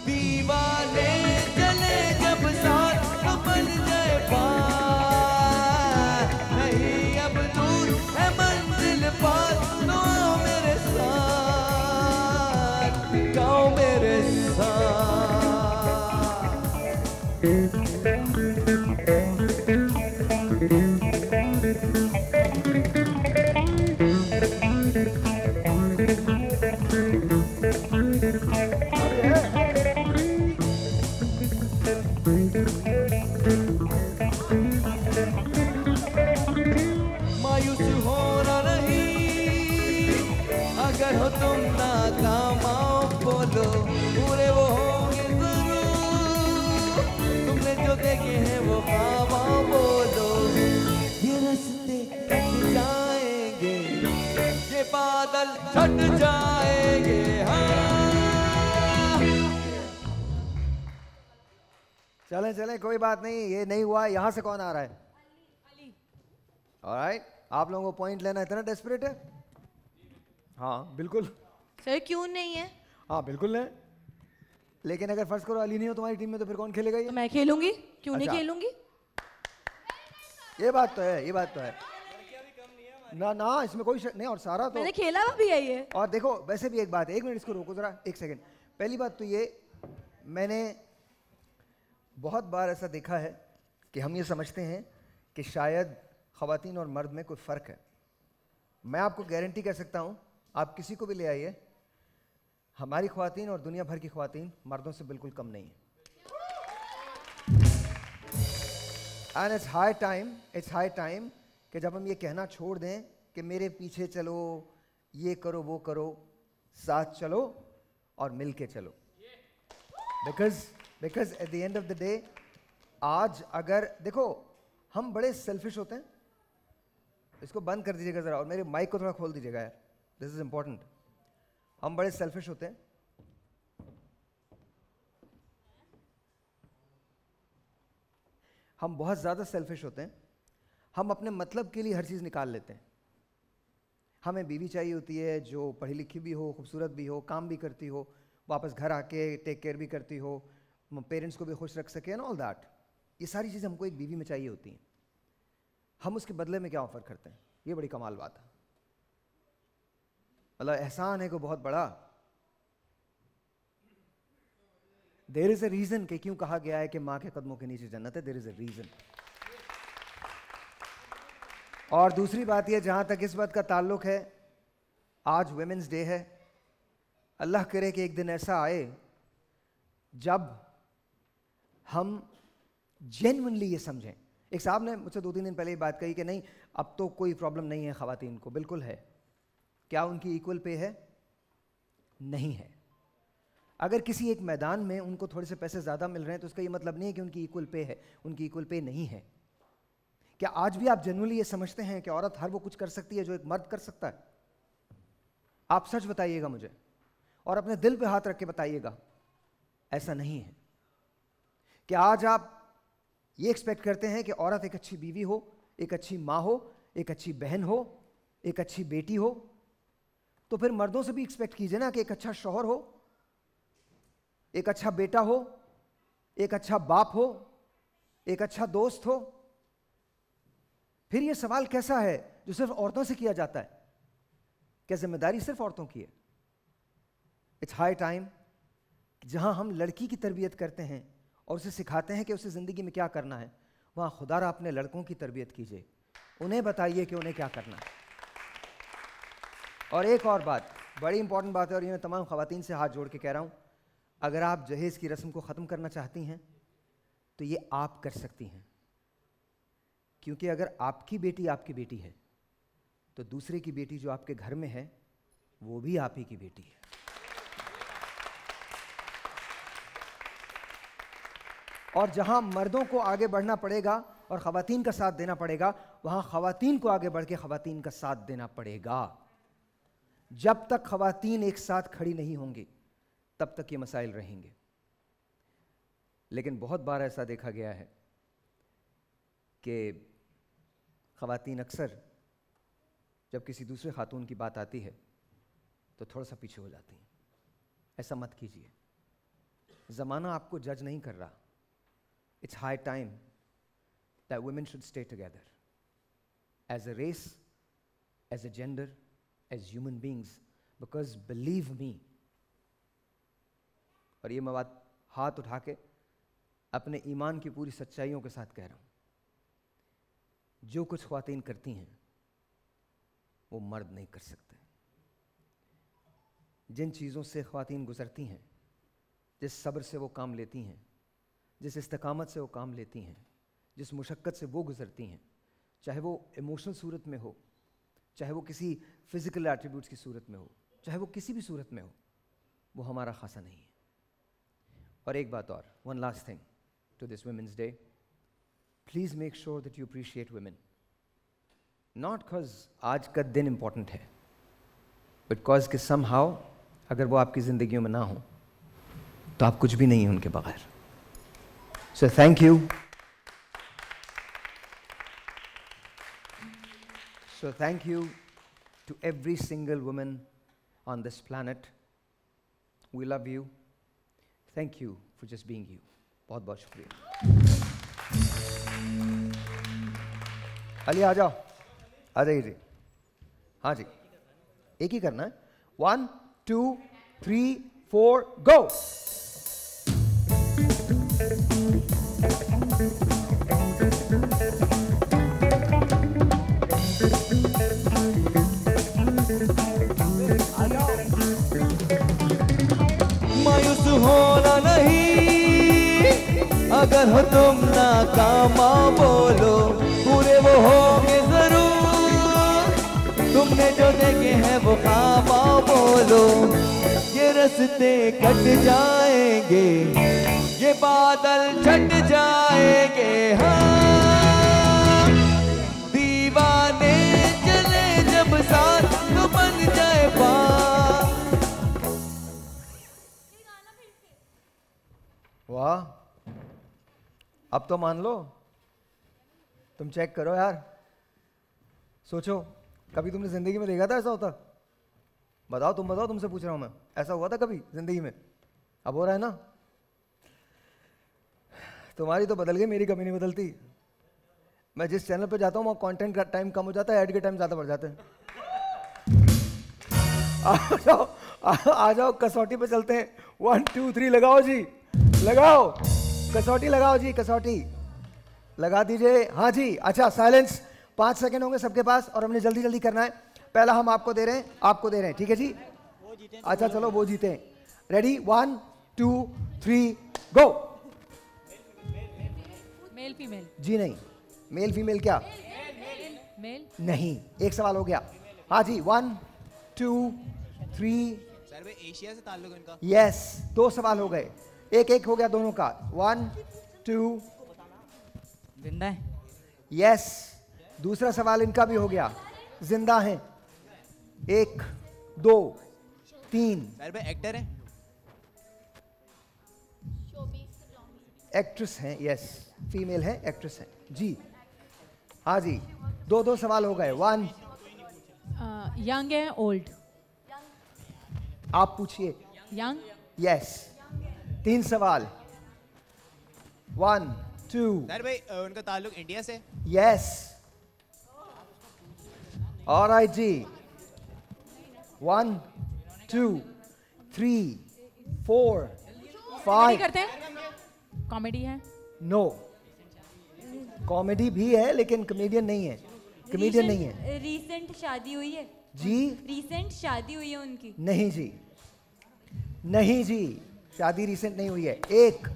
दीवाने चले जब साथ तो बन जाए पार, नहीं अब दूर है मंजिल पास, तो आओ मेरे साथ, गाओ मेरे साथ। मायूस होना नहीं, अगर हो तुम नाकाम आओ बोलो, पूरे वो होंगे जरूर, तुमने जो देखे हैं वो ख्वाब आओ बोलो। ये रास्ते कट जाएंगे, ये बादल छट जाएंगे, हाँ। चलें चलें, कोई बात नहीं, ये नहीं हुआ। यहाँ से कौन आ रहा है? ऑलराइट, आप लोगों को पॉइंट लेना इतना डेस्परेट है? हाँ बिल्कुल। सर क्यों नहीं है? हाँ बिल्कुल है, लेकिन अगर फर्ज करो अली नहीं हो तुम्हारी टीम में तो फिर कौन खेलेगा ये? तो मैं खेलूंगी, क्यों नहीं अच्छा। खेलूंगी? ये बात तो है, ये बात तो है। ना ना, इसमें कोई शक नहीं। और सारा तो मैंने खेला हुआ भी है ये। और देखो वैसे भी एक बात, एक मिनट इसको रोको जरा, एक सेकंड। पहली बात तो ये, मैंने बहुत बार ऐसा देखा है कि हम ये समझते हैं कि शायद ख़वातीन और मर्द में कोई फ़र्क है। मैं आपको गारंटी कर सकता हूँ, आप किसी को भी ले आइए, हमारी ख़वातीन और दुनिया भर की ख़वातीन मर्दों से बिल्कुल कम नहीं है। एंड इट्स हाई टाइम कि जब हम ये कहना छोड़ दें कि मेरे पीछे चलो, ये करो वो करो, साथ चलो और मिल के चलो। Because at the end of the day, आज अगर देखो हम बड़े सेल्फिश होते हैं। इसको बंद कर दीजिएगा ज़रा और मेरे माइक को थोड़ा खोल दीजिएगा यार, दिस इज़ इम्पॉर्टेंट। हम बड़े सेल्फिश होते हैं। हम बहुत ज़्यादा सेल्फिश होते हैं। हम अपने मतलब के लिए हर चीज़ निकाल लेते हैं। हमें बीवी चाहिए होती है जो पढ़ी लिखी भी हो, खूबसूरत भी हो, काम भी करती हो, वापस घर आके टेक केयर भी करती हो, पेरेंट्स को भी खुश रख सके, एंड ऑल दैट। ये सारी चीज़ें हमको एक बीवी में चाहिए होती हैं। हम उसके बदले में क्या ऑफर करते हैं? ये बड़ी कमाल बात है। मतलब एहसान है कोई बहुत बड़ा। देयर इज अ रीजन कि क्यों कहा गया है कि माँ के कदमों के नीचे जन्नत है। There is a reason. और दूसरी बात ये, जहां तक इस बात का ताल्लुक है, आज वुमेन्स डे है। अल्लाह करे कि एक दिन ऐसा आए जब हम जेन्युइनली ये समझें। एक साहब ने मुझसे 2-3 दिन पहले ये बात कही कि नहीं, अब तो कोई प्रॉब्लम नहीं है ख़वातीन को। बिल्कुल है। क्या उनकी इक्वल पे है? नहीं है। अगर किसी एक मैदान में उनको थोड़े से पैसे ज़्यादा मिल रहे हैं तो उसका ये मतलब नहीं है कि उनकी इक्वल पे है। उनकी इक्वल पे नहीं है। क्या आज भी आप जेन्युइनली ये समझते हैं कि औरत हर वो कुछ कर सकती है जो एक मर्द कर सकता है? आप सच बताइएगा मुझे, और अपने दिल पे हाथ रख के बताइएगा, ऐसा नहीं है। क्या आज आप ये एक्सपेक्ट करते हैं कि औरत एक अच्छी बीवी हो, एक अच्छी माँ हो, एक अच्छी बहन हो, एक अच्छी बेटी हो? तो फिर मर्दों से भी एक्सपेक्ट कीजिए ना कि एक अच्छा शौहर हो, एक अच्छा बेटा हो, एक अच्छा बाप हो, एक अच्छा दोस्त हो। फिर ये सवाल कैसा है जो सिर्फ औरतों से किया जाता है? क्या जिम्मेदारी सिर्फ औरतों की है? इट्स हाई टाइम जहां हम लड़की की तरबियत करते हैं और उसे सिखाते हैं कि उसे ज़िंदगी में क्या करना है, वहाँ खुदारा अपने लड़कों की तरबियत कीजिए। उन्हें बताइए कि उन्हें क्या करना है। और एक और बात, बड़ी इंपॉर्टेंट बात है, और ये मैं तमाम ख़वातीन से हाथ जोड़ के कह रहा हूँ, अगर आप जहेज़ की रस्म को ख़त्म करना चाहती हैं तो ये आप कर सकती हैं। क्योंकि अगर आपकी बेटी है तो दूसरे की बेटी जो आपके घर में है वो भी आप ही की बेटी है। और जहां मर्दों को आगे बढ़ना पड़ेगा और ख़वातीन का साथ देना पड़ेगा, वहां ख़वातीन को आगे बढ़ के ख़वातीन का साथ देना पड़ेगा। जब तक ख़वातीन एक साथ खड़ी नहीं होंगी तब तक ये मसाइल रहेंगे। लेकिन बहुत बार ऐसा देखा गया है कि ख़वातीन अक्सर जब किसी दूसरे खातून की बात आती है तो थोड़ा सा पीछे हो जाती हैं। ऐसा मत कीजिए। ज़माना आपको जज नहीं कर रहा। It's high time that women should stay together as a race, as a gender, as human beings, because believe me, और ये मैं बात हाथ उठा के अपने ईमान की पूरी सच्चाइयों के साथ कह रहा हूँ, जो कुछ ख्वातीन करती हैं वो मर्द नहीं कर सकते। जिन चीज़ों से ख़वातीन गुज़रती हैं, जिस सब्र से वो काम लेती हैं, जिस इस्तकामत से वो काम लेती हैं, जिस मुशक्क़त से वो गुज़रती हैं, चाहे वो इमोशनल सूरत में हो, चाहे वो किसी फ़िज़िकल एट्रीब्यूट्स की सूरत में हो, चाहे वो किसी भी सूरत में हो, वो हमारा खासा नहीं है। और एक बात और, one last thing to this women's day, please make sure that you appreciate women, not because आज का दिन इम्पॉर्टेंट है, बट बिकॉज कि समहाउ अगर वो आपकी ज़िंदगियों में ना हो तो आप कुछ भी नहीं हैं उनके बगैर। सो thank you. So thank you to every single woman on this planet. We love you. Thank you for just being you. बहुत बहुत शुक्रिया। अली आ जाओ, आ जाइए जी। हाँ जी, एक ही करना है। 1 2 3 4 go। मायूस होना नहीं, अगर हो तुम नाकामा बोलो, पूरे वो होंगे जरूर, तुमने जो देखे हैं वो ख्वाबा बोलो। ये रास्ते कट जाएंगे, ये बादल छट जाएंगे, हाँ दीवाने चले जब साथ तो बन जाए बात। वाह, अब तो मान लो। तुम चेक करो यार, सोचो कभी तुमने जिंदगी में देखा था ऐसा होता? बताओ, तुम बताओ, तुमसे पूछ रहा हूं मैं, ऐसा हुआ था कभी जिंदगी में? अब हो रहा है ना। तुम्हारी तो बदल गई, मेरी कभी नहीं बदलती। मैं जिस चैनल पे जाता हूँ वहाँ कंटेंट का टाइम कम हो जाता है, ऐड के टाइम ज़्यादा बढ़ जाते हैं। आ जाओ कसौटी पे चलते हैं। 1 2 3 लगाओ जी, लगाओ कसौटी, लगाओ जी कसौटी, लगा दीजिए। हाँ जी, अच्छा साइलेंस, 5 सेकंड होंगे सबके पास और हमने जल्दी जल्दी करना है। पहला हम आपको दे रहे हैं, आपको दे रहे हैं, ठीक है जी? अच्छा चलो वो जीते। Ready 1 2 3 go. Male female? जी नहीं, मेल फीमेल क्या? मेल नहीं, एक सवाल हो गया। हाँ जी 1 2 3। सर वे एशिया से ताल्लुक है इनका? यस, 2 सवाल हो गए, एक एक हो गया दोनों का। 1 2। जिंदा है? यस, दूसरा सवाल इनका भी हो गया, जिंदा हैं। 1 2 3। सर वे एक्टर है? एक्ट्रेस हैं, यस, फीमेल है, एक्ट्रेस हैं जी। हाँ जी, 2 सवाल हो गए। 1। यंग है ओल्ड? आप पूछिए। यंग? यस। 3 सवाल। 1 2। सर भाई उनका ताल्लुक इंडिया से? यस। ऑलराइट जी। 1 2 3 4 5। करते हैं? कॉमेडी है? नो, कॉमेडी भी है लेकिन कॉमेडियन नहीं है, कॉमेडियन नहीं है। रीसेंट शादी हुई है जी? रीसेंट शादी हुई है उनकी? नहीं जी, नहीं जी, शादी रिसेंट नहीं हुई है। 1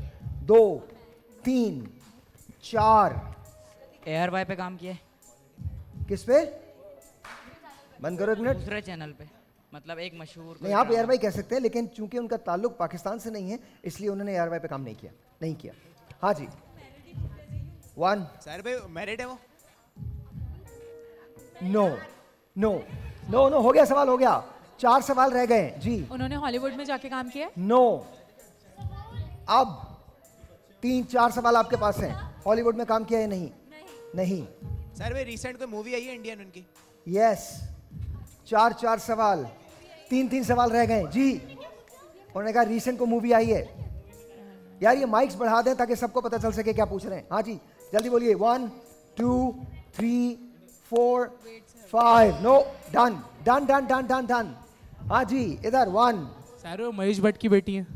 2 3 4। ARY पे काम किया है? किस पे? बंद करो 1 मिनट। दूसरे चैनल पे, मतलब एक मशहूर। नहीं, आप ARY कह सकते हैं, लेकिन चूंकि उनका ताल्लुक पाकिस्तान से नहीं है इसलिए उन्होंने ARY पे काम नहीं किया। हाँ जी 1। सर भाई मैरिड है वो? नो नो नो नो, हो गया, सवाल हो गया। 4 सवाल रह गए जी। उन्होंने हॉलीवुड में जाके काम किया? नो। अब 3 4 सवाल आपके पास हैं। हॉलीवुड में काम किया है? नहीं नहीं। सर भाई रिसेंट कोई मूवी आई है इंडियन उनकी? यस। 4 सवाल, 3 सवाल रह गए जी। उन्होंने कहा रिसेंट को मूवी आई है। यार ये माइक्स बढ़ा दें ताकि सबको पता चल सके क्या पूछ रहे हैं। हाँ जी जल्दी बोलिए। 1 2 3 4 5। No, done done done done done done. हाँ जी इधर 1। सर वो महेश भट्ट की बेटी है?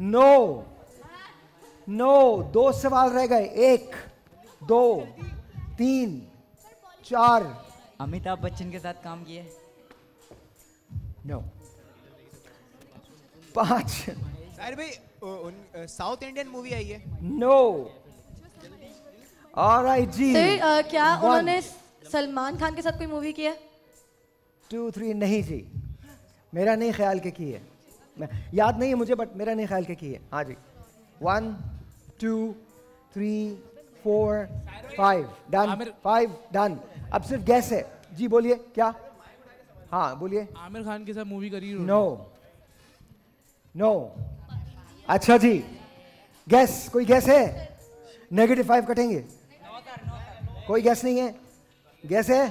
नो नो, 2 सवाल रह गए। 1 2 3 4। अमिताभ बच्चन के साथ काम किया है? नो। 5 साहिर भाई साउथ इंडियन मूवी आई है। नो। ऑलराइट जी। सर क्या 1 उन्होंने सलमान खान के साथ कोई मूवी की है? 2 3 नहीं जी, मेरा नहीं ख्याल के की है, मैं याद नहीं है मुझे, बट मेरा नहीं ख्याल के की है। हाँ जी। 1 2 3 4 5 डन। 5 डन। अब सिर्फ गैस है जी, बोलिए क्या। हाँ बोलिए। आमिर खान के साथ मूवी करी। No no. अच्छा जी, गैस, कोई गैस है? -5 कटेंगे। कोई गैस नहीं है? गैस है?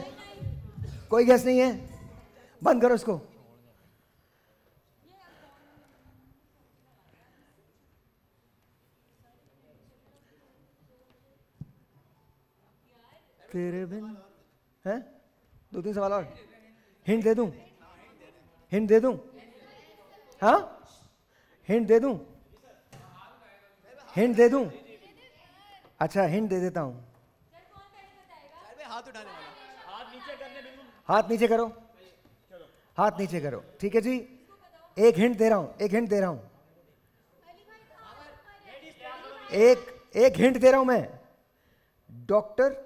कोई गैस नहीं है? बंद करो इसको। तेरे बिन है? 2-3 सवाल और। हिंट दे दूं? हिंट दे दूं? हाँ, हिंट दे दूं? हिंट दे दूं? अच्छा हिंट दे देता हूं। हाथ उठाने वाला, हाथ नीचे करने बिल्कुल। हाथ नीचे करो, हाथ नीचे करो। ठीक है जी, एक हिंट दे रहा हूं, एक हिंट दे रहा हूं, एक हिंट दे रहा हूं मैं। डॉक्टर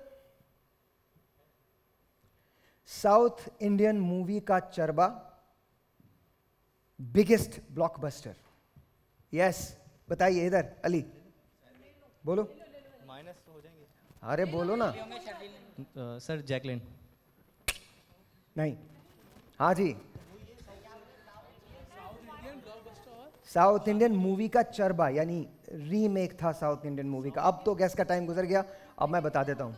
साउथ इंडियन मूवी का चरबा, बिगेस्ट ब्लॉकबस्टर। यस, बताइए इधर। अली बोलो। माइनस तो हो जाएंगे। अरे बोलो ना। Sir Jacqueline. नहीं। हाँ जी, साउथ इंडियन मूवी का चरबा, यानी रीमेक था साउथ इंडियन मूवी का। अब तो गैस का टाइम गुजर गया, अब मैं बता देता हूँ।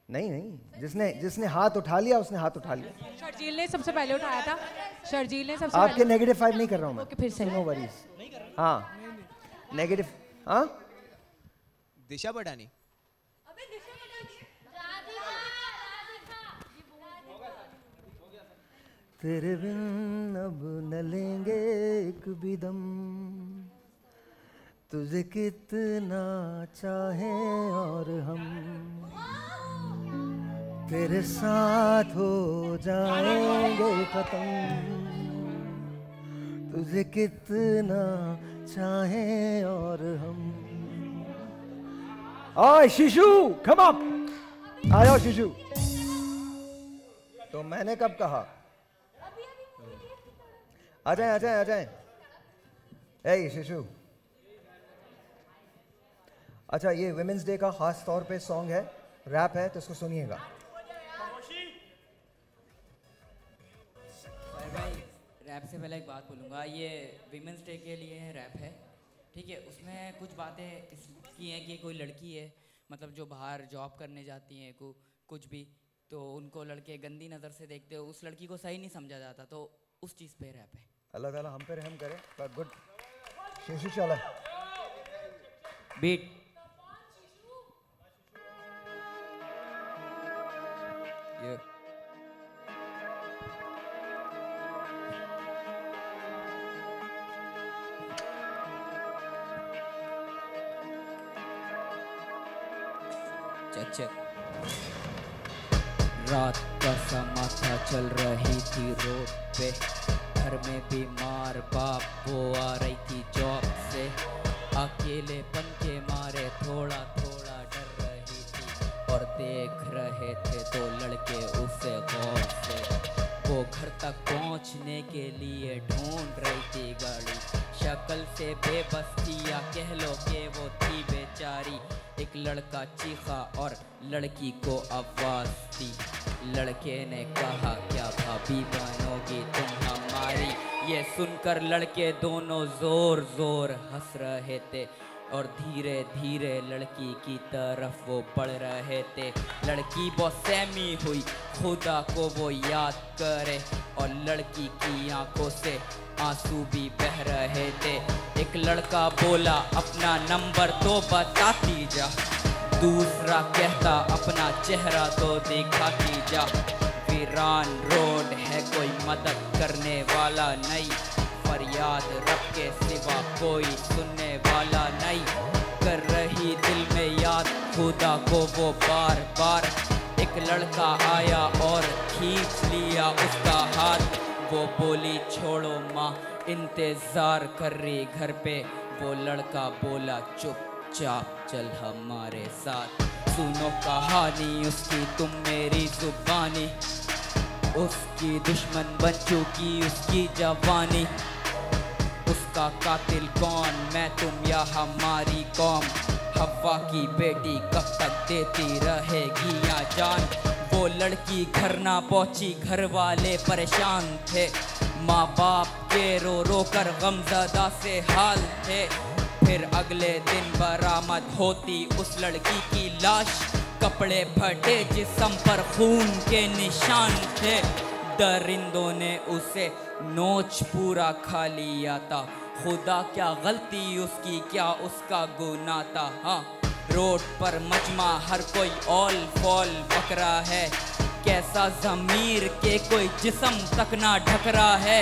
नहीं नहीं, जिसने हाथ उठा लिया उसने हाथ उठा लिया। शर्जील ने सबसे पहले उठाया था। शर्जील ने सबसे आपके पहले। -5 नहीं कर रहा हूँ मैं। ओके, फिर से। No worries. हाँ नेगेटिव। हाँ दिशा पटानी। तेरे बिन अब न लेंगे एक भी दम, तुझे कितना चाहें और हम, तेरे साथ हो जाएंगे खत्म, तुझे कितना चाहें और हम। ओए शिशु, कम अप, आ जाओ शिशु। तो मैंने कब कहा? आ जाए आ जाए आ जाए। ए शिशु, अच्छा ये विमेंस डे का खास तौर पे सॉन्ग है, रैप है, तो इसको सुनिएगा। रैप से पहले एक बात बोलूँगा, ये विमेंस डे के लिए रैप है, ठीक है। उसमें कुछ बातें इसकी हैं कि कोई लड़की है, मतलब जो बाहर जॉब करने जाती हैं, कुछ भी, तो उनको लड़के गंदी नज़र से देखते हो, उस लड़की को सही नहीं समझा जाता, तो उस चीज़ पे रैप है। अल्लाह ताला हम पे रहम करे। बट गुड शिशु, चला बीट। ये चेक। रात का समा था, चल रही थी रोड पे, घर में बीमार बाप वो आ रही थी जॉब से, अकेलेपन के मारे थोड़ा थोड़ा डर रही थी, और देख रहे थे दो लड़के उसे गौर से, वो घर तक पहुंचने के लिए ढूंढ रही थी गाड़ी, शक्ल से बेबस थी या कह लो कि वो थी बेचारी। एक लड़का चीखा और लड़की को आवाज दी, लड़के ने कहा क्या भाभी बनोगी तुम हमारी। ये सुनकर लड़के दोनों जोर जोर हंस रहे थे और धीरे धीरे लड़की की तरफ वो बढ़ रहे थे। लड़की बहुत सहमी हुई, खुदा को वो याद करे, और लड़की की आंखों से आंसू भी बह रहे थे। एक लड़का बोला अपना नंबर तो बताती जा, दूसरा कहता अपना चेहरा तो दिखाती जा, वीरान रोड है कोई मदद करने वाला नहीं, फरियाद रब के सिवा कोई सुनने वाला नहीं, कर रही दिल में याद खुदा को वो बार बार। एक लड़का आया और खींच लिया उसका हाथ, वो बोली छोड़ो माँ इंतजार कर रही घर पे। वो लड़का बोला चुपचाप चल हमारे साथ। सुनो कहानी उसकी तुम मेरी जुबानी। उसकी दुश्मन बन चुकी उसकी जवानी। उसका कातिल कौन, मैं तुम या हमारी कौम। हवा की बेटी कब तक देती रहेगी या जान। वो लड़की घर ना पहुंची, घर वाले परेशान थे। माँ बाप के रो रो कर गमज़दा से हाल थे। फिर अगले दिन बरामद होती उस लड़की की लाश। कपड़े फटे जिस्म पर खून के निशान थे। दरिंदों ने उसे नोच पूरा खा लिया था। खुदा क्या गलती उसकी, क्या उसका गुनाह था। हाँ, रोड पर मजमा हर कोई ऑल फॉल बकरा है। कैसा ज़मीर के कोई जिस्म तक ना ढक रहा है।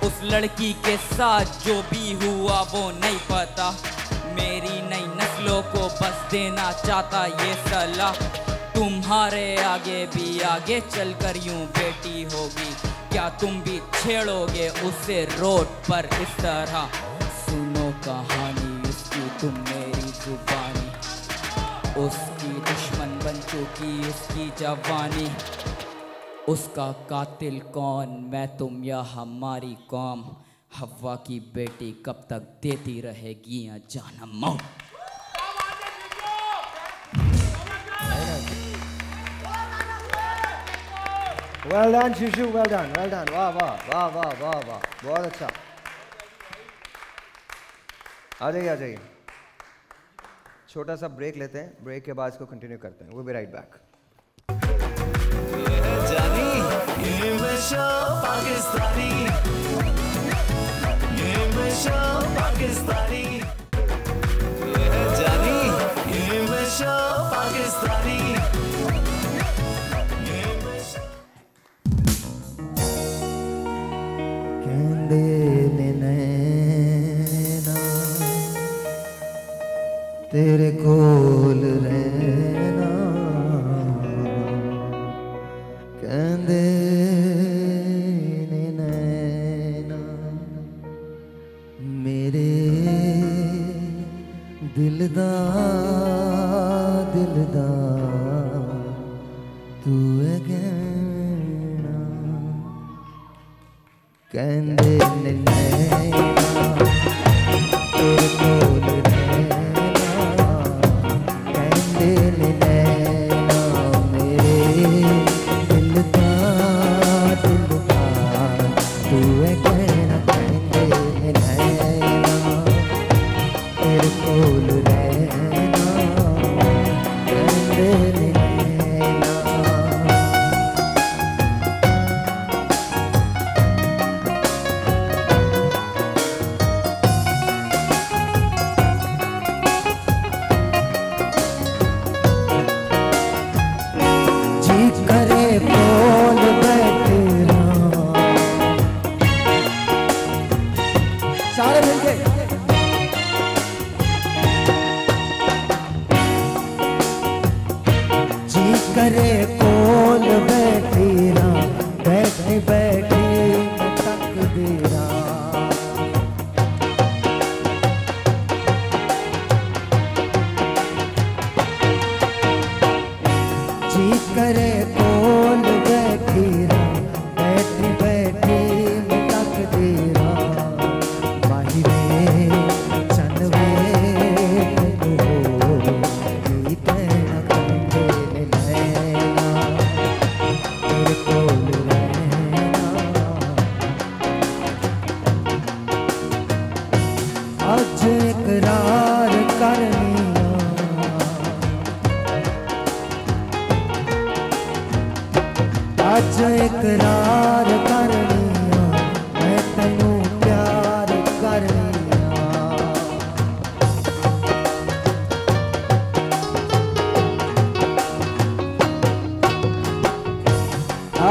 उस लड़की के साथ जो भी हुआ वो नहीं पता। मेरी नई नस्लों को बस देना चाहता ये सलाह। तुम्हारे आगे भी आगे चलकर यूं बेटी होगी। क्या तुम भी छेड़ोगे उसे रोड पर इस तरह। सुनो कहानी उसकी तुम मेरी जुबानी। उसकी दुश्मन बन चुकी उसकी जवानी। उसका कातिल कौन, मैं तुम या हमारी कौम। हवा की बेटी कब तक देती रहेगी या जाना मौत। Well done, Shishu, well done, well done. वाह वाह वाह वाह वाह वाह, बहुत अच्छा। आ जाइए। छोटा सा ब्रेक लेते हैं, ब्रेक के बाद इसको कंटिन्यू करते हैं। We'll be right back. जानी ये नशा पाकिस्तानी, ये नशा पाकिस्तानी, ये जानी ये नशा पाकिस्तानी, ये नशा। कहंदे ने नैना तेरे कोल रहना। कहंदे ने नैना मेरे दिलदा दिलदा तू है कहना। कहंदे ने नैना तेरे कोल रहना। कहंदे ने नैना मेरे दिलदा दिलदा तू है कहना। कहंदे ने नैना तेरे कोल रहना। कहंदे ने नैना जी करे बोल बैठे सारे मिलके जी करे कोल बैठी रा। बैठी बैठी मैं तकदीरा। जी करे कोल बैठी रा। बैठी बैठी मैं तकदीरा। माहिरे चनवे हो की कहना। कहंदे ने नैना तेरे कोल रहना। अज इकरार करनिया। अज इकरार करनिया। मैं तैनू प्यार करनिया।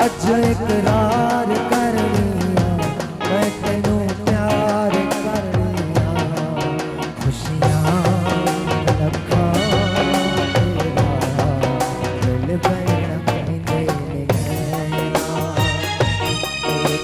अज इकरार करनिया। मैं तैनू प्यार करनिया। खुशियां लखा तेरा दिल बैठा। कहंदे ने नैना तेरे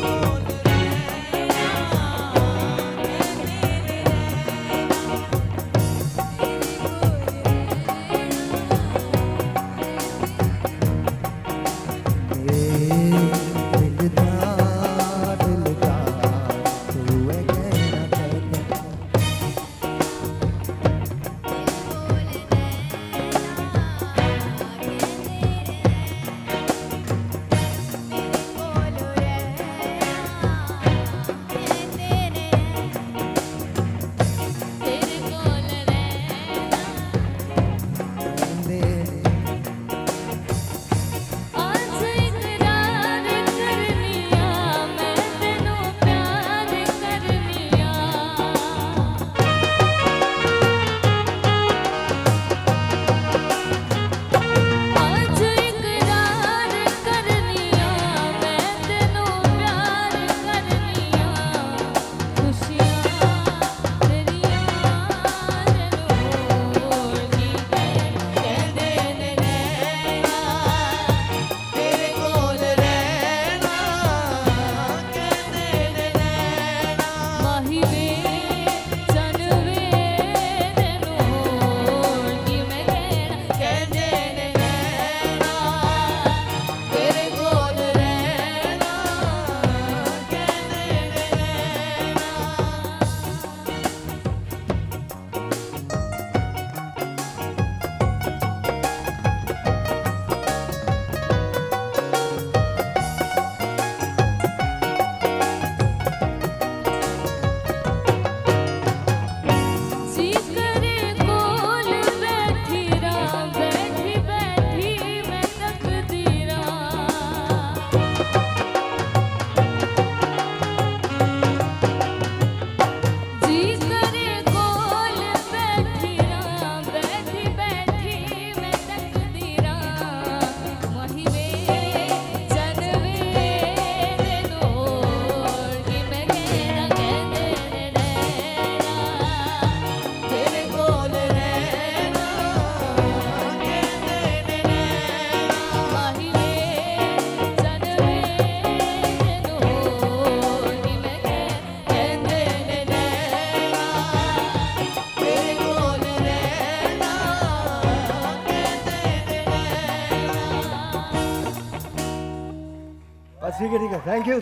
ठीक है,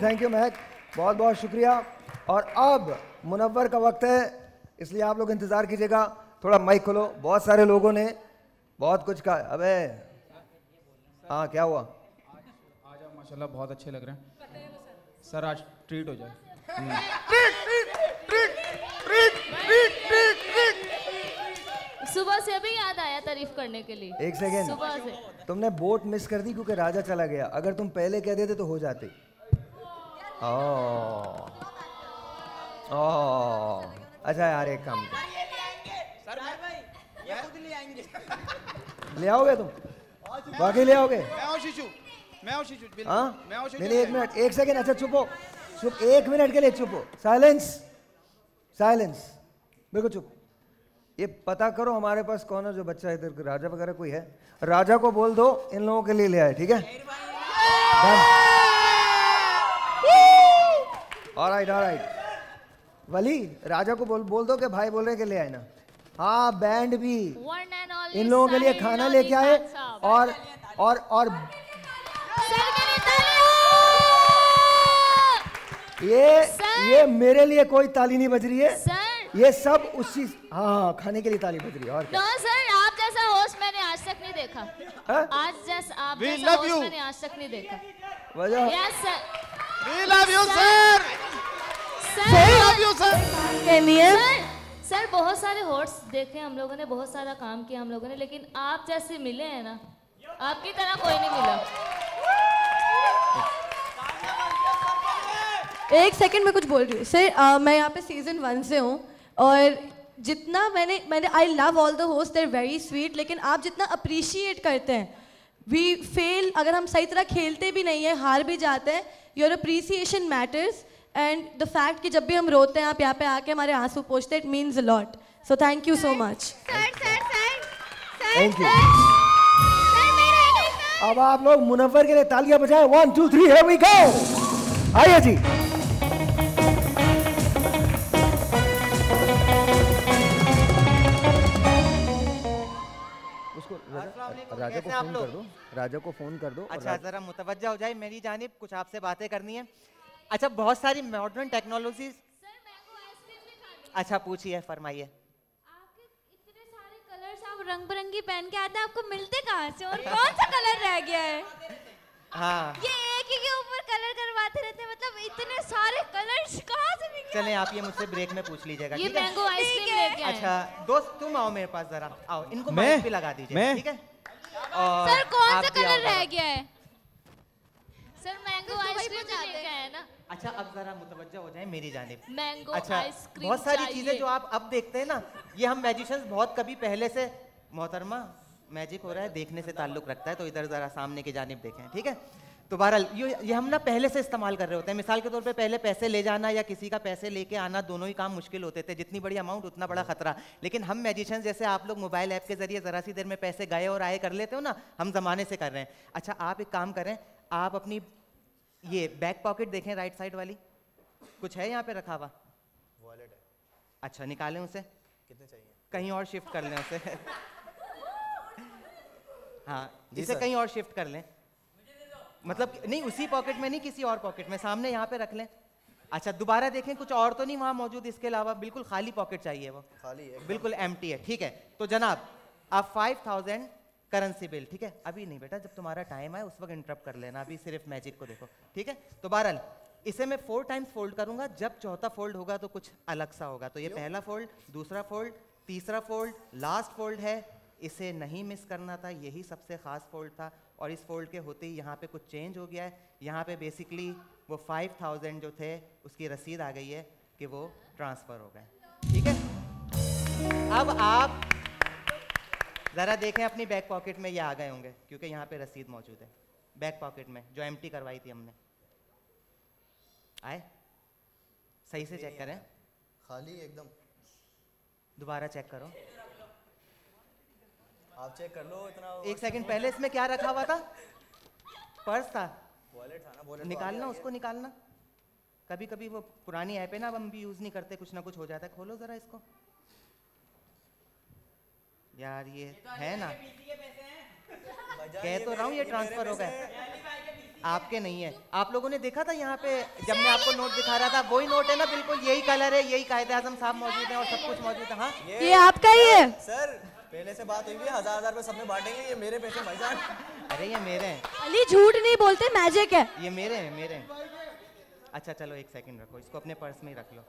थैंक यू महक, बहुत बहुत शुक्रिया। और अब मुनव्वर का वक्त है, इसलिए आप लोग इंतजार कीजिएगा। थोड़ा माइक खोलो, बहुत सारे लोगों ने बहुत कुछ कहा। अबे हाँ, क्या हुआ? आज आप माशाल्लाह बहुत अच्छे लग रहे हैं सर, आज ट्रीट हो जाए। सुबह से अभी याद आया तारीफ करने के लिए। एक सेकेंड, सुबह से तुमने बोट मिस कर दी क्योंकि राजा चला गया। अगर तुम पहले कह देते तो हो जाते। अच्छा यार, एक काम कर, ले आओगे तुम? वाकई ले आओगे? हाँ नहीं, एक मिनट, एक सेकेंड। अच्छा चुप हो, चुप, 1 मिनट के लिए चुप हो। साइलेंस, बिल्कुल चुप। ये पता करो हमारे पास कौन है जो बच्चा, इधर राजा वगैरह कोई है? राजा को बोल दो इन लोगों के लिए ले आए, ठीक है? ऑलराइट। वली, राजा को बोल दो कि भाई बोल रहे हैं कि ले आए ना। हाँ, बैंड भी इन लोगों के लिए खाना लेके आए। और ये मेरे लिए कोई ताली नहीं बज रही है सर। ये सब उसी, हाँ, खाने के लिए ताली बज रही है। और क्या? सर, आप जैसा होस्ट मैंने आज तक नहीं देखा। आज जैसा आप जैसा होस्ट मैंने आज तक नहीं देखा। वजह? Yes sir, We love you, sir. love you, sir. Sir, बहुत सारे होस्ट देखे हम लोगों ने, बहुत सारा काम किया हम लोगों ने, लेकिन आप जैसे मिले हैं ना, आपकी तरह कोई नहीं मिला। एक सेकंड में कुछ बोल रही हूँ सर। मैं यहाँ पे सीजन 1 से हूँ और जितना मैंने I love all the host, they are very sweet, लेकिन आप जितना अप्रिशिएट करते हैं, वी फेल, अगर हम सही तरह खेलते भी नहीं है, हार भी जाते हैं, your appreciation matters and the fact कि जब भी हम रोते हैं आप यहाँ पे आके हमारे आंसू पोंछते, it means a lot. So thank you so much. Thank you. अब आप लोग मुनव्वर के लिए तालियां बजाएं। 1 2 3 here we go। आइए जी। राजा को फोन कर दो, राजा को फोन कर दो। अच्छा, जरा मुतवज्जा हो जाए मेरी जानिब, कुछ आपसे बातें करनी है। अच्छा, बहुत सारी मॉडर्न टेक्नोलॉजीज। अच्छा पूछिए, फरमाइए। इतने सारे कलर्स आप रंग बिरंगी पहन के आते हैं, आपको मिलते कहाँ से और कौन सा कलर रह गया है? हाँ, ये एक ही के ऊपर कलर करवाते रहते हैं, मतलब इतने सारे कलर्स कहाँ से निकले? चलें, आप ये मुझसे ब्रेक में पूछ लीजिएगा। ये मैंगो आइसक्रीम लेके आए। अच्छा दोस्त, तुम आओ मेरे पास जरा, आओ, इनको माइक पे लगा दीजिए, ठीक है? और सर, कौन आप सा भी आओ कलर जरा। रह गया है? सर, मैंगो आइसक्रीम लेके आए ना। अच्छा, अब जरा मुतवज्जा हो जाए मेरी जानिब। मैंगो अच्छा, आइसक्रीम बहुत सारी चाहिए। चीजें जो आप अब देखते हैं ना, ये हम मैजिशियंस बहुत कभी पहले से, मोहतरमा मैजिक हो रहा है, देखने से ताल्लुक रखता है, तो इधर जरा सामने की जानिब देखें, ठीक है? तो बहरहाल ये हम ना पहले से इस्तेमाल कर रहे होते हैं। मिसाल के तौर पे पहले पैसे ले जाना या किसी का पैसे लेके आना, दोनों ही काम मुश्किल होते थे। जितनी बड़ी अमाउंट उतना बड़ा खतरा। लेकिन हम मैजिशियंस जैसे आप लोग मोबाइल ऐप के जरिए ज़रा सी देर में पैसे गए और आए कर लेते हो ना, हम ज़माने से कर रहे हैं। अच्छा, आप एक काम करें, आप अपनी ये बैक पॉकेट देखें, राइट साइड वाली, कुछ है यहाँ पे रखा हुआ? वॉलेट है। अच्छा, निकालें उसे। कितने चाहिए? कहीं और शिफ्ट कर लें उसे। हाँ, जी इसे सर। कहीं और शिफ्ट कर लें, मतलब नहीं उसी पॉकेट में नहीं, किसी और पॉकेट में, सामने यहाँ पे रख लें। अच्छा, दोबारा देखें, कुछ और तो नहीं वहाँ मौजूद इसके अलावा? बिल्कुल खाली पॉकेट चाहिए, वो खाली है, बिल्कुल एम्प्टी है, ठीक है? तो जनाब, आप 5000 करेंसी बिल, ठीक है? अभी नहीं बेटा, जब तुम्हारा टाइम आए उस वक्त इंटरप्ट कर लेना, अभी सिर्फ मैजिक को देखो, ठीक है? तो बहरहाल इसे मैं 4 टाइम्स फोल्ड करूंगा, जब चौथा फोल्ड होगा तो कुछ अलग सा होगा। तो ये पहला फोल्ड, दूसरा फोल्ड, तीसरा फोल्ड, लास्ट फोल्ड है, इसे नहीं मिस करना था, यही सबसे खास फोल्ड था। और इस फोल्ड के होते ही यहाँ पे कुछ चेंज हो गया है। यहाँ पे बेसिकली वो 5000 जो थे उसकी रसीद आ गई है कि वो ट्रांसफ़र हो गए, ठीक है? अब आप ज़रा देखें अपनी बैक पॉकेट में, ये आ गए होंगे क्योंकि यहाँ पे रसीद मौजूद है बैक पॉकेट में, जो एम्प्टी करवाई थी हमने। आए, सही से चेक करें, खाली एकदम। दोबारा चेक करो, आप चेक कर लो। इतना एक सेकंड पहले इसमें क्या रखा हुआ था? पर्स था, वॉलेट था ना, वॉलेट निकालना, उसको निकालना। कभी कभी वो पुरानी ऐप है ना, अब हम भी यूज नहीं करते, कुछ ना कुछ हो जाता है। खोलो जरा इसको यार, ये है ना, कह तो रहा हूँ ये ट्रांसफर हो गया। आपके नहीं है। आप लोगों ने देखा था यहाँ पे जब मैं आपको नोट दिखा रहा था, वही नोट है ना, बिल्कुल यही कलर है, यही कायदे आजम साहब मौजूद हैं और सब कुछ मौजूद है। हाँ ये आपका ही है सर, पहले से बात हुई है, 1000 रुपए सब में बांटेंगे, ये मेरे पैसे भाईजान। अरे ये मेरे हैं। अली झूठ नहीं बोलते, मैजिक है। ये मेरे हैं, मेरे हैं। अच्छा चलो एक सेकंड रखो, इसको अपने पर्स में ही रख लो।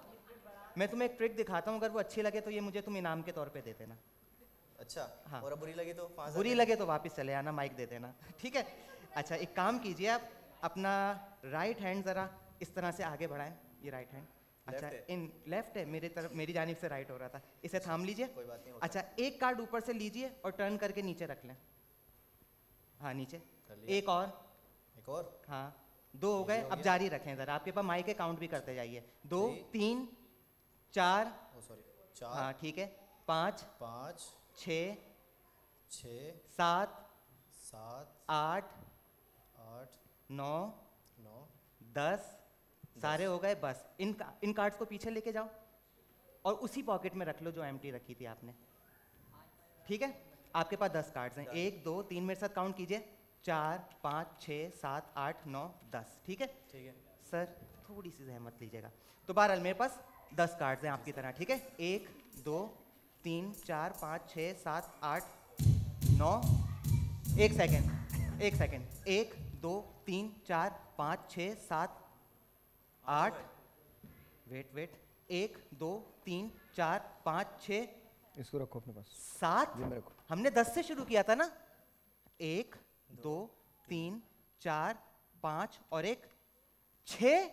मैं तुम्हें एक ट्रिक दिखाता हूँ, अगर वो अच्छी लगे तो ये मुझे तुम इनाम के तौर पे दे देना। अच्छा हाँ। और बुरी लगी तो 5000 बुरी लगे तो वापस चले आना, माइक दे देना, ठीक है। अच्छा एक काम कीजिए, आप अपना राइट हैंड जरा इस तरह से आगे बढ़ाएं, ये राइट हैंड। अच्छा इन लेफ्ट है, मेरी तरफ, मेरी जानिब से राइट हो रहा था, इसे थाम लीजिए। कोई बात नहीं। अच्छा एक कार्ड ऊपर से लीजिए और टर्न करके नीचे रख लें। हाँ नीचे, एक और, हाँ 2 हो गए। अब जारी रखें जरा, आपके पास माइक है, काउंट भी करते जाइए। 2 3 4, हाँ ठीक है, 5 6 7 8 9 10 सारे हो गए। बस इन कार्ड्स को पीछे लेके जाओ और उसी पॉकेट में रख लो जो एम्प्टी रखी थी आपने, ठीक है। आपके पास 10 कार्ड्स हैं, 1 2 3 मेरे साथ काउंट कीजिए, 4 5 6 7 8 9 10, ठीक है। सर थोड़ी सी जहमत लीजिएगा। तो बहरहाल मेरे पास 10 कार्ड्स हैं आपकी तरह, ठीक है। 1 2 3 4 5 6 7 8 9, एक सेकेंड 1 2 3 4 5 6 7 8, वेट 1 2 3 4 5 6, इसको रखो अपने पास, 7, हमने 10 से शुरू किया था ना। 1 2 3 4 5 और 1 6,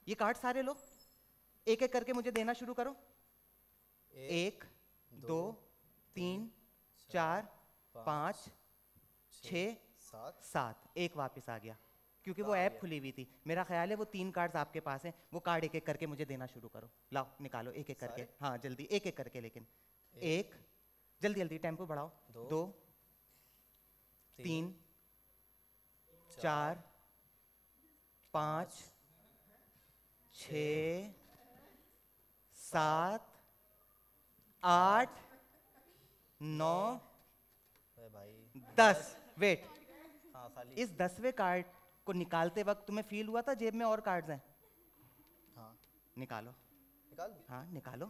ये कार्ड सारे लो, एक एक करके मुझे देना शुरू करो। 1 2 3 4 5 6 7, एक वापस आ गया क्योंकि वो ऐप खुली हुई थी। मेरा ख्याल है वो 3 कार्ड्स आपके पास हैं, वो कार्ड एक एक करके मुझे देना शुरू करो। लाओ निकालो एक एक करके, हाँ जल्दी एक एक करके, लेकिन 1 जल्दी जल्दी टेम्पो बढ़ाओ, 2 3 4 5 6 7 8 9 10। वेट, इस 10वें कार्ड को निकालते वक्त तुम्हें फील हुआ था जेब में और कार्ड्स हैं? हाँ निकालो, हाँ निकालो,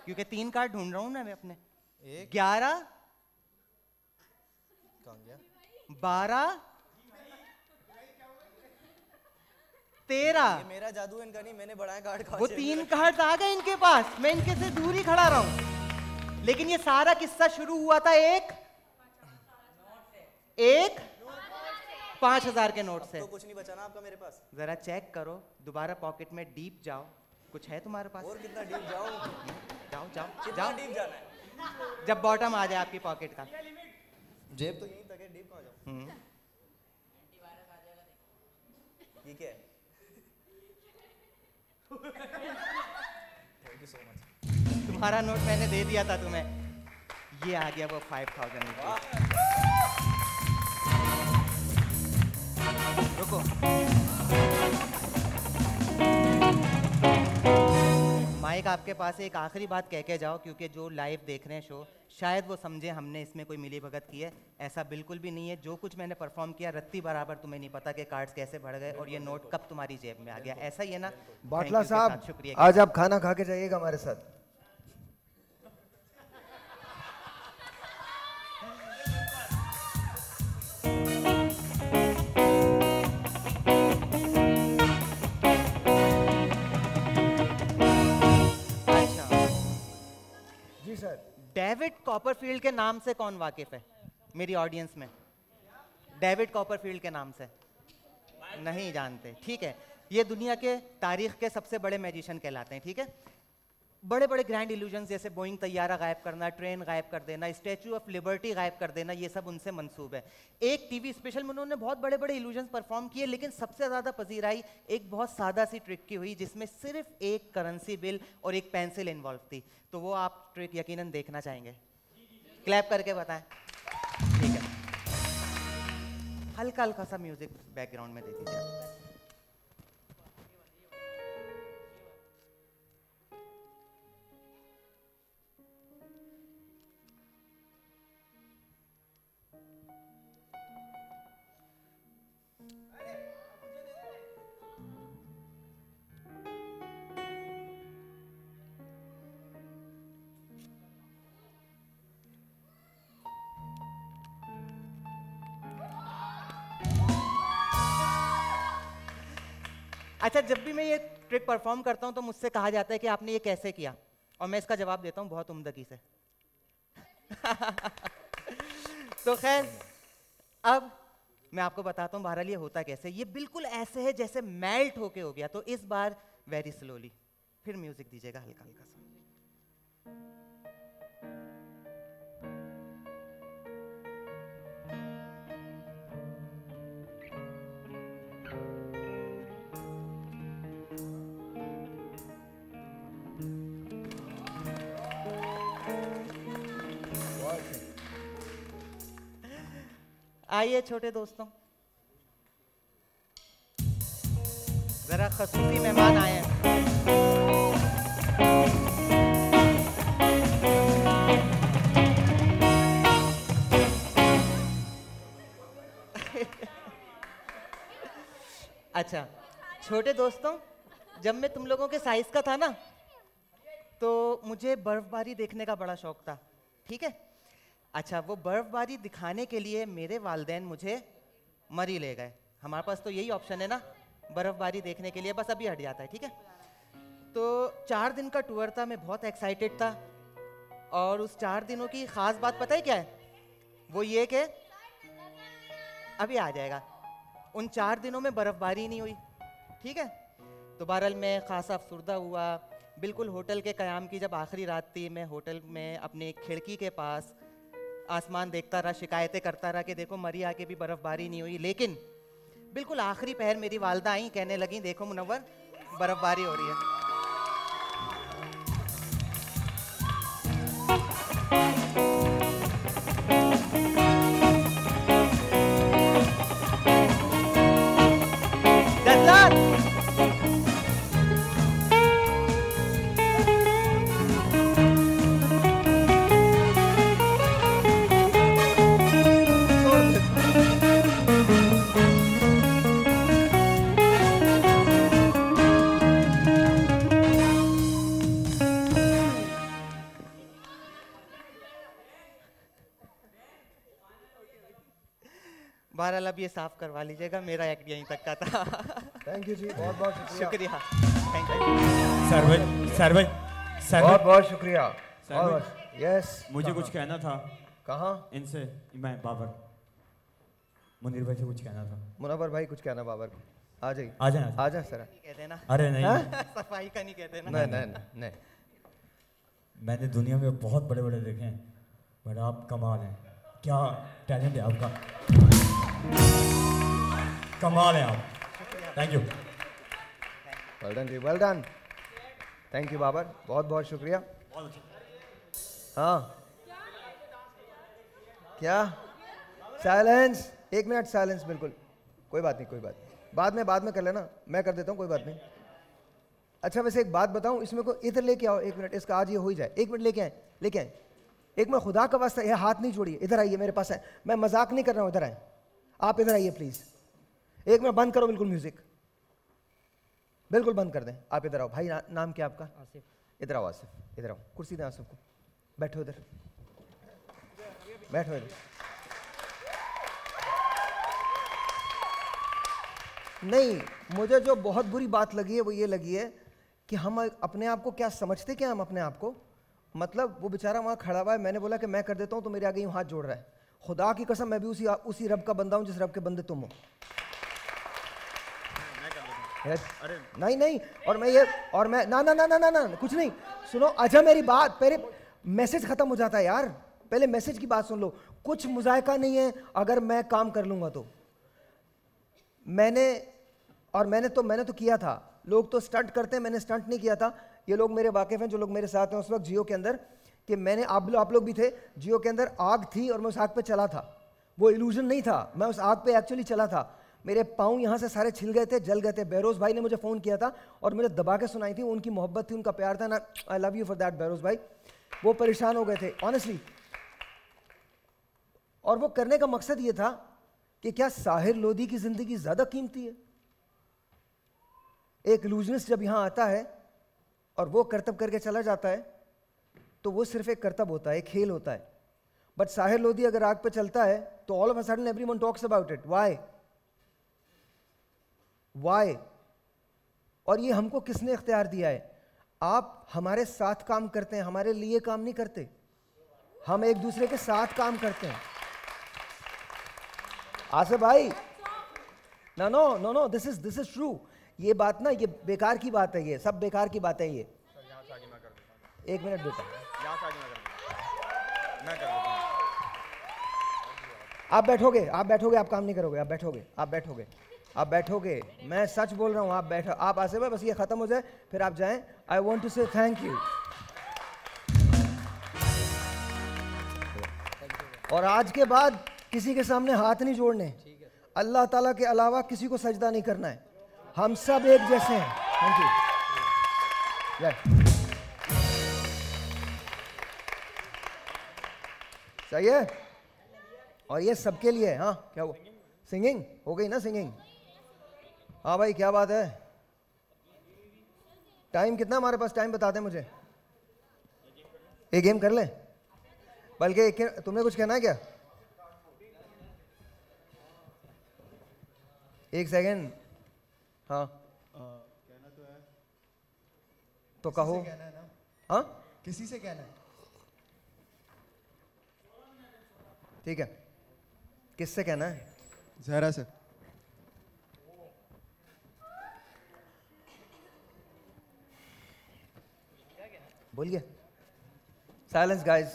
क्योंकि 3 कार्ड ढूंढ रहा हूं ना मैं अपने। 11 12 13, ये मेरा जादू है, इनका नहीं, मैंने बढ़ाया कार्ड। वो 3 कार्ड आ गए इनके पास, मैं इनके से दूर ही खड़ा रहा हूं। लेकिन ये सारा किस्सा शुरू हुआ था एक 5000 के नोट से। तो कुछ नहीं बचा ना आपका मेरे पास। जरा चेक करो, दोबारा पॉकेट में डीप जाओ, कुछ है तुम्हारे पास? और कितना डीप जाओ? जाओ कितना डीप जाना है? जब बॉटम आ जाए आपकी पॉकेट का। जेब तो यहीं तक है, डीप कहाँ जाओ? ये क्या है? Thank you so much. तुम्हारा नोट मैंने दे दिया था तुम्हें, ये आ गया वो 5000 रुको, माइक आपके पास है, एक आखिरी बात कह के जाओ, क्योंकि जो लाइव देख रहे हैं शो, शायद वो समझे हमने इसमें कोई मिली भगत की है। ऐसा बिल्कुल भी नहीं है। जो कुछ मैंने परफॉर्म किया रत्ती बराबर, तुम्हें नहीं पता कि कार्ड्स कैसे बढ़ गए और ये नोट कब तुम्हारी जेब में आ गया। ऐसा ही है ना बाटला साहब? शुक्रिया। आज आप खाना खा के जाइएगा हमारे साथ। डेविड कॉपरफील्ड के नाम से कौन वाकिफ है मेरी ऑडियंस में? डेविड कॉपरफील्ड के नाम से नहीं जानते, ठीक है। ये दुनिया के तारीख के सबसे बड़े मैजिशियन कहलाते हैं, ठीक है। बड़े बड़े ग्रैंड इल्यूजन जैसे बोइंग तैयारा गायब करना, ट्रेन गायब कर देना, स्टैचू ऑफ लिबर्टी गायब कर देना, ये सब उनसे मंसूब है। एक टीवी स्पेशल में उन्होंने बहुत बड़े बड़े इल्यूजन परफॉर्म किए, लेकिन सबसे ज़्यादा पजीर आई एक बहुत सादा सी ट्रिक की हुई, जिसमें सिर्फ एक करेंसी बिल और एक पेंसिल इन्वॉल्व थी। तो वो आप ट्रिक यकीनन देखना चाहेंगे? क्लैप करके बताएं। ठीक है, हल्का हल्का सा म्यूजिक बैकग्राउंड में दे दीजिए। अच्छा, जब भी मैं ये ट्रिक परफॉर्म करता हूँ तो मुझसे कहा जाता है कि आपने ये कैसे किया, और मैं इसका जवाब देता हूँ बहुत उम्दगी से। तो खैर, अब मैं आपको बताता हूँ बहरहाल ये होता कैसे। ये बिल्कुल ऐसे है जैसे मेल्ट होके हो गया। तो इस बार वेरी स्लोली, फिर म्यूजिक दीजिएगा हल्का हल्का सा। आइए छोटे दोस्तों, जरा खसूसी मेहमान आए हैं। अच्छा छोटे दोस्तों, जब मैं तुम लोगों के साइज का था ना, तो मुझे बर्फबारी देखने का बड़ा शौक था, ठीक है। अच्छा, वो बर्फबारी दिखाने के लिए मेरे वालिदैन मुझे मरी ले गए। हमारे पास तो यही ऑप्शन है ना, बर्फबारी देखने के लिए, बस अभी हट जाता है, ठीक है। तो 4 दिन का टूर था, मैं बहुत एक्साइटेड था, और उस 4 दिनों की खास बात पता है क्या है? वो ये कि अभी आ जाएगा, उन 4 दिनों में बर्फबारी नहीं हुई, ठीक है। तो बहरहाल मैं खासा अफसुर्दा हुआ। बिल्कुल होटल के क़याम की जब आखिरी रात थी, मैं होटल में अपनी खिड़की के पास आसमान देखता रहा, शिकायतें करता रहा कि देखो मरी आके भी बर्फबारी नहीं हुई। लेकिन बिल्कुल आखिरी पहर मेरी वालदा आई, कहने लगी देखो मुनव्वर बर्फबारी हो रही है। बहरहाल अब ये साफ करवा लीजिएगा, मेरा एक्ट यहीं तक का था। थैंक यू जी, बहुत बहुत शुक्रिया। थैंक यू सर भाई, सर भाई, सर बहुत भाई। बहुत शुक्रिया। सर भाई, यस, मुझे कुछ कहना था। कहाँ? इनसे, मैं बाबर, मुनीर भाई से कुछ कहना था। मुनव्वर भाई कुछ कहना बाबर को, आ जाइए। आ जाए, आ जाए सर। कहते ना, अरे नहीं, सफाई का नहीं कहते ना। नहीं नहीं नहीं, मैंने दुनिया में बहुत बड़े बड़े देखे हैं, बट आप कमाल हैं। क्या टैलेंट है आपका, कमाल है आप। Thank you. वेल डन जी, well done. Thank you Babar, बहुत बहुत शुक्रिया। हाँ क्या? साइलेंस, 1 मिनट साइलेंस, बिल्कुल कोई बात नहीं, कोई बात नहीं, बाद में कर लेना, मैं कर देता हूँ, कोई बात नहीं। अच्छा वैसे एक बात बताऊँ, इसमें को इधर लेके आओ 1 मिनट, इसका आज ये हो ही जाए। 1 मिनट लेके आए, लेके आए। एक मिनट खुदा का वास्ता, ये हाथ नहीं छोड़िए, इधर आइए मेरे पास है, मैं मजाक नहीं कर रहा हूँ, इधर आए आप, इधर आइए प्लीज। 1 मिनट बंद करो बिल्कुल म्यूजिक, बिल्कुल बंद कर दें। आप इधर आओ भाई, नाम क्या आपका? आसिफ। इधर आओ आसिफ, इधर आओ, कुर्सी दें आसिफ को, बैठो इधर, बैठो इधर। नहीं, मुझे जो बहुत बुरी बात लगी है वो ये लगी है कि हम अपने आप को क्या समझते, क्या हम अपने आप को, मतलब वो बेचारा वहाँ खड़ा हुआ है, मैंने बोला कि मैं कर देता हूँ तो मेरे आगे यूँ हाथ जोड़ रहा है। खुदा की कसम मैं भी उसी रब का बंदा हूँ जिस रब के बंदे तुम हो। अरे नहीं नहीं, और मैं ये, और मैं ना ना ना ना ना ना कुछ नहीं, सुनो अच्छा मेरी बात, पहले मैसेज खत्म हो जाता है यार, पहले मैसेज की बात सुन लो। कुछ मुजायका नहीं है अगर मैं काम कर लूंगा तो। मैंने तो किया था, लोग तो स्टंट करते हैं, मैंने स्टंट नहीं किया था। ये लोग मेरे वाकिफ हैं जो लोग मेरे साथ हैं उस वक्त जियो के अंदर, कि मैंने आप लोग भी थे, जियो के अंदर आग थी और मैं उस आग पे चला था, वो इल्यूजन नहीं था, मैं उस आग पे एक्चुअली चला था। मेरे पाँव यहाँ से सारे छिल गए थे, जल गए थे। बहरोज भाई ने मुझे फ़ोन किया था और मुझे दबा के सुनाई थी, उनकी मोहब्बत थी, उनका प्यार था ना, I love you for that Behroz भाई। वो परेशान हो गए थे ऑनेस्टली, और वो करने का मकसद ये था कि क्या साहिर लोधी की ज़िंदगी ज़्यादा कीमती है? एक इल्यूजनिस्ट जब यहाँ आता है और वो करतब करके चला जाता है तो वो सिर्फ एक करतब होता है, एक खेल होता है। बट साहिर लोधी अगर आग पे चलता है तो all of a sudden everyone talks about it. Why? और ये हमको किसने इख्तियार दिया है? आप हमारे साथ काम करते हैं, हमारे लिए काम नहीं करते, हम एक दूसरे के साथ काम करते हैं। आसिफ भाई, no no no no, this is true. ये बात ना, ये बेकार की बात है, ये सब बेकार की बात है ये। एक मिनट बेटा, आप बैठोगे, आप बैठोगे, आप काम नहीं करोगे, आप बैठोगे, आप बैठोगे, आप बैठोगे, मैं सच बोल रहा हूं, आप बैठो, आप आसिफ भाई बस ये खत्म हो जाए फिर आप जाएं। आई वॉन्ट टू से थैंक यू। और आज के बाद किसी के सामने हाथ नहीं जोड़ने, अल्लाह ताला के अलावा किसी को सजदा नहीं करना है, हम सब एक जैसे हैं। Thank you. सही है, और ये सबके लिए है। हाँ क्या हुआ? सिंगिंग हो गई ना, सिंगिंग? हाँ भाई क्या बात है? टाइम कितना हमारे पास? टाइम बता दें मुझे, एक गेम कर ले। बल्कि तुमने कुछ कहना है क्या? एक सेकेंड। हाँ कहना तो है, तो कहो। कहना है ना? हाँ किसी से कहना है। ठीक है, किससे कहना है? जहरा से। बोलिए। Silence guys,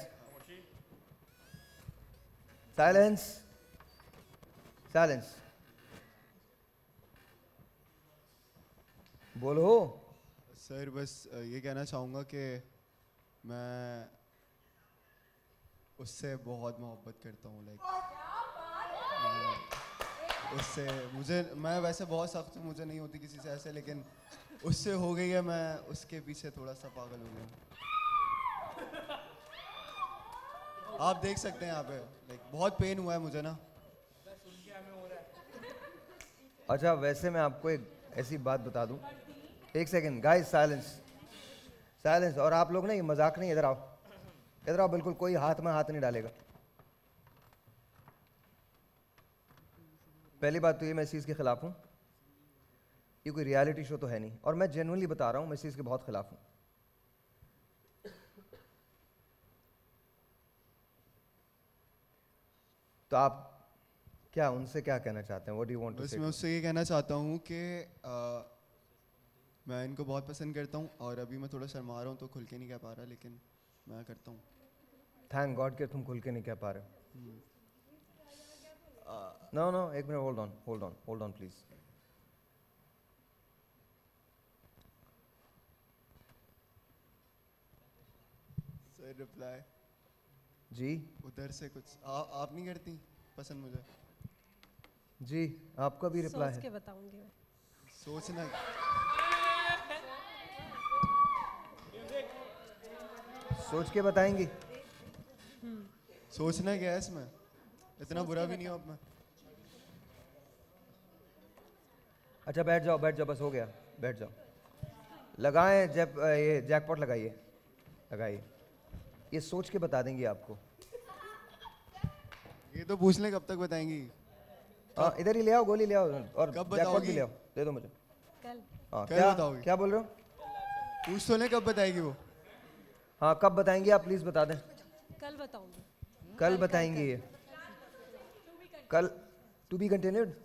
silence, silence. बोलो। सर बस ये कहना चाहूँगा कि मैं उससे बहुत मोहब्बत करता हूँ। लाइक उससे मुझे, मैं वैसे बहुत सख्त हूँ, मुझे नहीं होती किसी से ऐसे, लेकिन उससे हो गई है, मैं उसके पीछे थोड़ा सा पागल हो गया। आप देख सकते हैं यहाँ पे, लाइक बहुत पेन हुआ है मुझे ना। अच्छा वैसे मैं आपको एक ऐसी बात बता दूं। एक सेकेंड गाइस, साइलेंस, साइलेंस। और आप लोग ना, ये मजाक नहीं, इधर आओ, इधर आओ, बिल्कुल कोई हाथ में हाथ नहीं डालेगा। पहली बात तो ये, मैं इस चीज़ के खिलाफ हूँ, ये कोई रियलिटी शो तो है नहीं, और मैं जेन्युइनली बता रहा हूँ, मैं इस चीज़ के बहुत खिलाफ हूँ। तो आप क्या उनसे क्या कहना चाहते हैं? What do you want to बस से? मैं उससे ये कहना चाहता हूँ कि मैं इनको बहुत पसंद करता हूँ, और अभी मैं थोड़ा शर्मा रहा हूँ तो खुल के नहीं कह पा रहा, लेकिन मैं करता हूँ। थैंक गॉड कि तुम खुल के नहीं कह पा रहे हो। नो नो, एक minute, hold on, hold on, hold on please. Sir reply जी उधर से कुछ आप नहीं करती पसंद मुझे? जी आपका भी रिप्लाई है। सोच के बताऊंगी मैं। सोचना, सोच के बताएंगी? सोचना क्या है इसमें? इतना बुरा भी नहीं हो अब मैं। अच्छा बैठ जाओ, बैठ जाओ, बस हो गया, बैठ जाओ। लगाएं ये जैकपॉट लगाइए, लगाइए। ये सोच के बता देंगी आपको। ये तो पूछ लें कब तक बताएंगी? हाँ इधर ही ले आओ, गोली ले आओ, और कब जैकपॉट भी बताओगी? ले आओ, दे दो मुझे। कल। हाँ कल क्या बताओगी? क्या बोल रहे हो? पूछ तो लें कब बताएगी वो? हाँ कब बताएंगी आप, प्लीज बता दें। कल बताऊंगी। कल बताएंगी ये? कल टू बी कंटिन्यूड?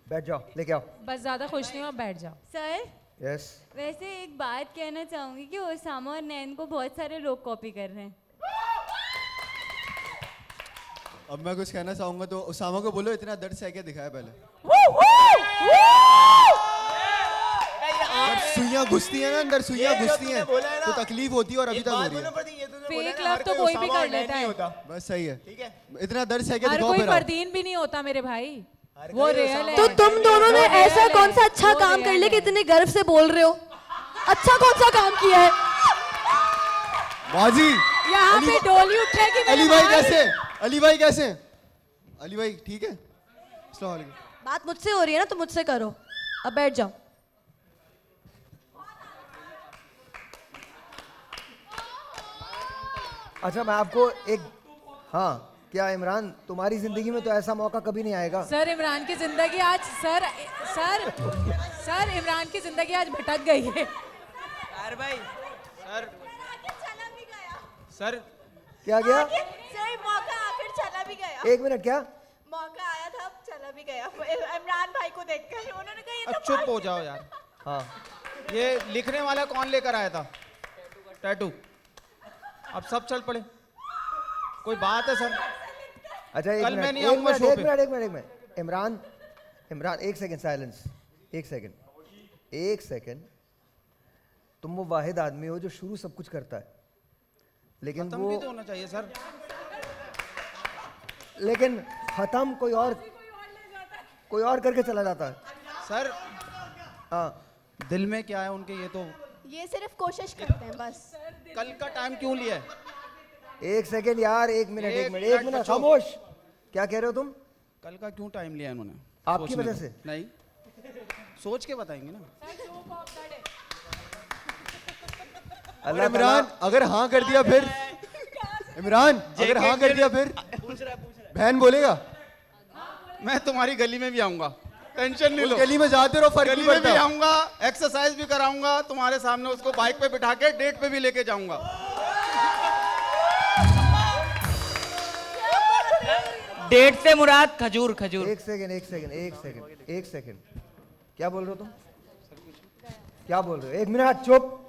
बैठ जाओ, लेके आओ। बस ज्यादा खुश नहीं हो, आप बैठ जाओ। Sir yes. वैसे एक बात कहना चाहूंगी कि ओसामा और नैन को बहुत सारे लोग कॉपी कर रहे हैं। अब मैं कुछ कहना चाहूंगा तो उसामा को बोलो इतना दर्द सह के दिखाया पहले। सुइयां घुसती है ना अंदर, सुइयां घुसती हैं तो तकलीफ होती है, और अभी तक हो रही है। फेक लव तो कोई भी कर लेता है। बस सही है, ठीक है। इतना दर्द सह के हर दिखाओ कोई फिर आप। फरदीन भी नहीं होता मेरे भाई, वो रियल है। तो तुम दोनों ने ऐसा कौन सा अच्छा काम कर लिया कि इतने गर्व से बोल रहे हो? अच्छा कौन सा काम किया है? बाजी यहाँ पे डोली उठे कि अली भाई कैसे? अली भाई कैसे? अली भाई ठीक है? अस्सलाम वालेकुम। बात मुझसे हो रही है ना, तो मुझसे करो। अब बैठ जाओ। अच्छा मैं आपको एक, हाँ क्या इमरान, तुम्हारी जिंदगी में तो ऐसा मौका कभी नहीं आएगा। सर इमरान की जिंदगी आज सर इमरान की जिंदगी आज भटक गई है। सर भाई सर क्या गया? सर मौका आखिर चला भी गया। एक मिनट, क्या मौका आया था, अब चला भी गया। इमरान भाई को देखकर उन्होंने कहा ये तो चुप हो जाओ यार। हाँ, ये लिखने वाला कौन लेकर आया था? टैटू। अब सब चल पड़े, कोई बात है सर? अच्छा एक कल मैं मिनट, नहीं आऊंगा शो पे। एक मिनट। इमरान एक सेकंड साइलेंस, एक सेकंड। तुम वो वाहिद आदमी हो जो शुरू सब कुछ करता है, लेकिन खत्म वो भी तो होना चाहिए सर। लेकिन खत्म कोई और करके चला जाता है सर। हाँ, दिल में क्या है उनके, ये तो ये सिर्फ कोशिश करते हैं बस। कल का टाइम क्यों लिया है? एक सेकंड यार, एक मिनट बच्चों। खामोश। क्या कह रहे हो तुम? कल का क्यों टाइम लिया इन्होंने? आपकी सोचने वजह को। से? नहीं, सोच के बताएंगे ना। अल्लाह इमरान अगर हाँ कर दिया फिर, इमरान अगर हाँ कर दिया फिर बहन बोलेगा मैं तुम्हारी गली में भी आऊंगा, टेंशन नहीं लो। गली में जाते रहो, फर्क गली नहीं में भी पड़ता। आऊंगा, एक्सरसाइज भी कराऊंगा तुम्हारे सामने, उसको बाइक पे बिठा के डेट पे भी लेके जाऊंगा। डेट से मुराद खजूर। एक सेकंड। क्या बोल रहे हो तुम? क्या बोल रहे हो? एक मिनट, चुप।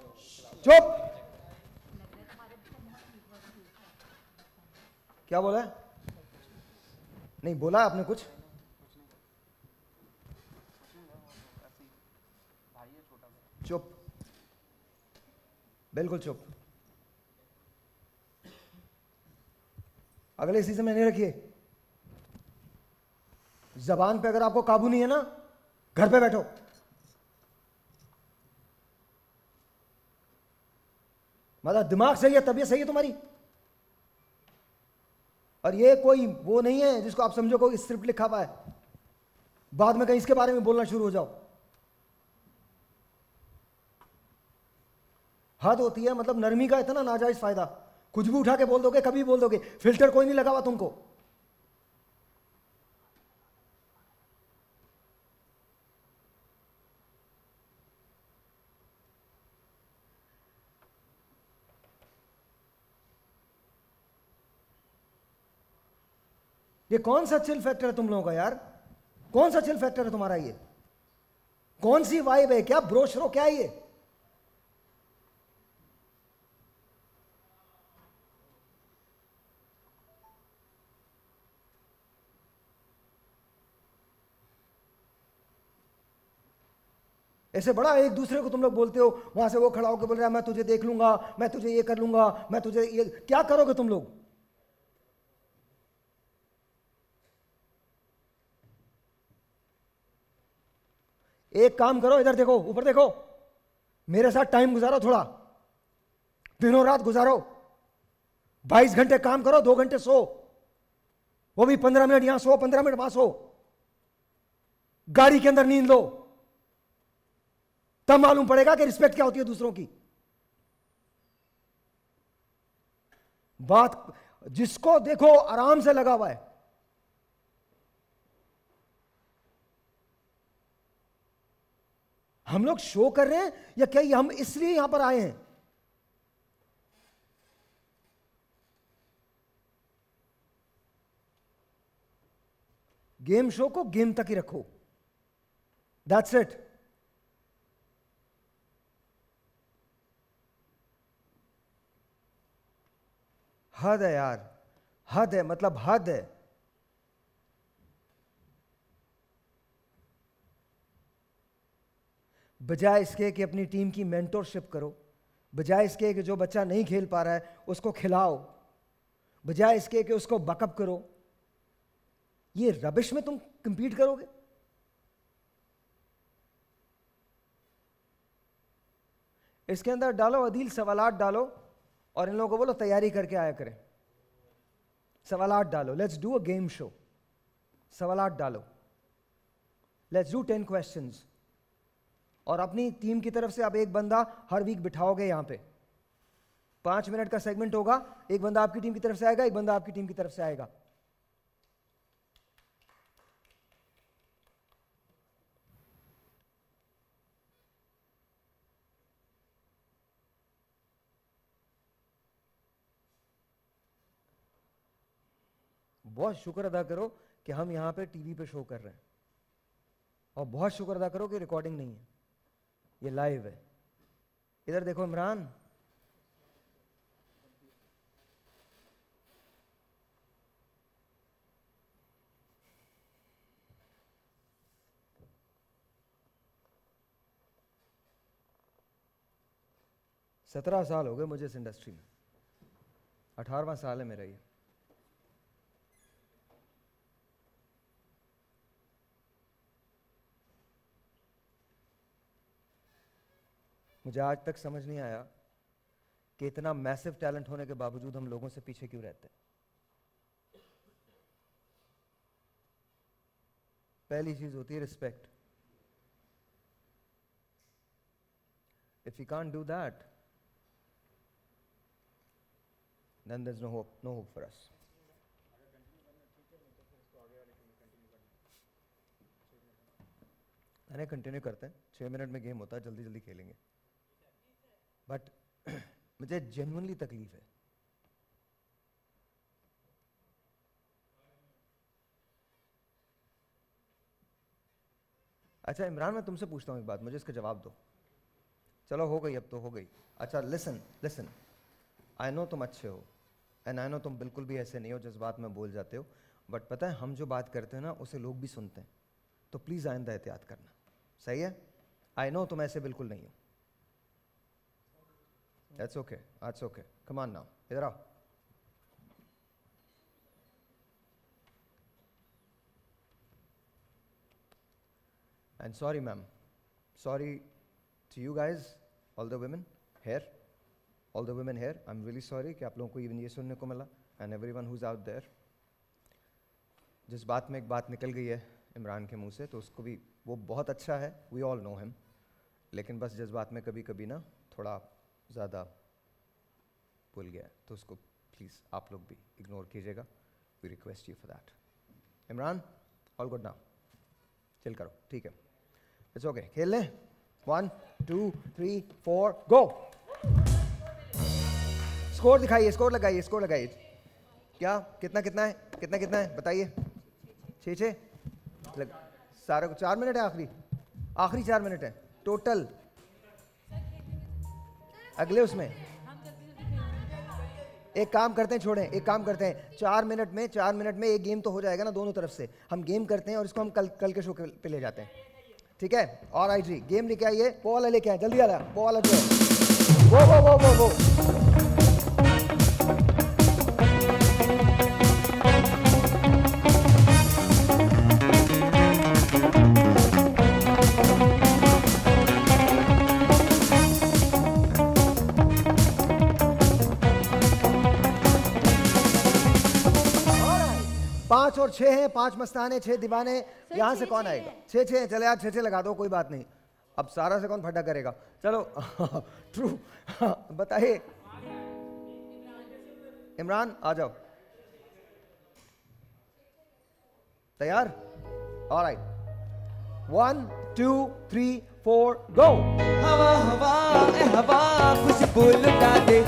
क्या बोला है? नहीं बोला आपने कुछ? चुप, बिल्कुल चुप। अगले सीजन में नहीं रखिए। जबान पे अगर आपको काबू नहीं है ना, घर पे बैठो। मतलब दिमाग सही है, तबीयत सही है तुम्हारी। और ये कोई वो नहीं है जिसको आप समझो कोई स्क्रिप्ट लिखा हुआ है, बाद में कहीं इसके बारे में बोलना शुरू हो जाओ। हद होती है, मतलब नरमी का इतना नाजायज फायदा। कुछ भी उठा के बोल दोगे, कभी बोल दोगे, फिल्टर कोई नहीं लगा हुआ तुमको। ये कौन सा चिल फैक्टर है तुम लोगों का यार? कौन सा चिल फैक्टर है तुम्हारा? ये कौन सी वाइब है? क्या ब्रोशरो, क्या है ये? ऐसे बड़ा एक दूसरे को तुम लोग बोलते हो, वहां से वो खड़ा होकर बोल रहा है मैं तुझे देख लूंगा, मैं तुझे ये कर लूंगा, मैं तुझे ये। क्या करोगे तुम लोग? एक काम करो, इधर देखो, ऊपर देखो, मेरे साथ टाइम गुजारो, थोड़ा दिनों रात गुजारो। 22 घंटे काम करो, 2 घंटे सो, वो भी 15 मिनट यहां सो, 15 मिनट वहां सो। गाड़ी के अंदर नींद लो, तब मालूम पड़ेगा कि रिस्पेक्ट क्या होती है दूसरों की। बात जिसको देखो आराम से लगा हुआ है। हम लोग शो कर रहे हैं या क्या? ये हम इसलिए यहां पर आए हैं? गेम शो को गेम तक ही रखो, दैट्स इट। हद है यार, हद है, मतलब हद है। बजाय इसके कि अपनी टीम की मेंटरशिप करो, बजाय इसके कि जो बच्चा नहीं खेल पा रहा है उसको खिलाओ, बजाय इसके कि उसको बैकअप करो, ये रबिश में तुम कंपीट करोगे? इसके अंदर डालो अदील, सवालात डालो और इन लोगों को बोलो तैयारी करके आया करें। सवालात डालो, let's do a game show. सवालात डालो, लेट्स डू 10 क्वेश्चंस। और अपनी टीम की तरफ से आप एक बंदा हर वीक बिठाओगे यहां पे। 5 मिनट का सेगमेंट होगा, एक बंदा आपकी टीम की तरफ से आएगा, एक बंदा आपकी टीम की तरफ से आएगा। बहुत शुक्र अदा करो कि हम यहाँ पे टीवी पे शो कर रहे हैं, और बहुत शुक्र अदा करो कि रिकॉर्डिंग नहीं है, ये लाइव है। इधर देखो इमरान, सत्रह साल हो गए मुझे इस इंडस्ट्री में, 18वां साल है मेरा ये। मुझे आज तक समझ नहीं आया कि इतना मैसिव टैलेंट होने के बावजूद हम लोगों से पीछे क्यों रहते हैं। पहली चीज होती है respect. If you can't do that, then there's no hope for us. मैंने कंटिन्यू करते हैं, 6 मिनट में गेम होता है, जल्दी जल्दी खेलेंगे। बट मुझे जेन्युइनली तकलीफ है। अच्छा इमरान, मैं तुमसे पूछता हूँ एक बात, मुझे इसका जवाब दो। चलो हो गई, अब तो हो गई। अच्छा लिसन, आई नो तुम अच्छे हो, एंड आई नो तुम बिल्कुल भी ऐसे नहीं हो जिस बात में बोल जाते हो, बट पता है हम जो बात करते हैं ना उसे लोग भी सुनते हैं, तो प्लीज़ आइंदा एहतियात करना, सही है? आई नो तुम ऐसे बिल्कुल नहीं हो। That's okay, that's okay, come on now, इधर आओ। And sorry ma'am, sorry to you guys, all the women here, I'm really sorry कि आप लोगों को even ये सुनने को मिला, and everyone who's out there। जिस बात में एक बात निकल गई है इमरान के मुंह से, तो उसको भी, वो बहुत अच्छा है, we all know him, लेकिन बस जिस बात में कभी कभी ना थोड़ा ज़्यादा भूल गया, तो उसको प्लीज़ आप लोग भी इग्नोर कीजिएगा, we request you for that। Imran, all good now, chill करो, ठीक है, it's okay, खेल लें। 1 2 3 4 गो। स्कोर दिखाइए, स्कोर लगाइए। क्या कितना है बताइए। 6 सारे को 4 मिनट है, आखिरी 4 मिनट है टोटल। अगले उसमें एक काम करते हैं, छोड़ें, एक काम करते हैं, 4 मिनट में एक गेम तो हो जाएगा ना दोनों तरफ से। हम गेम करते हैं और इसको हम कल के शो पे ले जाते हैं, ठीक है? और आई जी गेम लेके आइए, वो वाला लेके आए, जल्दी वाला, वो वाला जो है वो। पांच और 6 हैं, 5 मस्ताने, 6 दीवाने। यहाँ से कौन आएगा? 6 चले यार, 6 लगा दो, कोई बात नहीं। अब सारा से कौन फटा करेगा? चलो ट्रू बताइए। इमरान आ जाओ, तैयार? ऑलराइट, 1 2 3 4 गो। हवा हवा ए हवा खुशबू लुटा दे,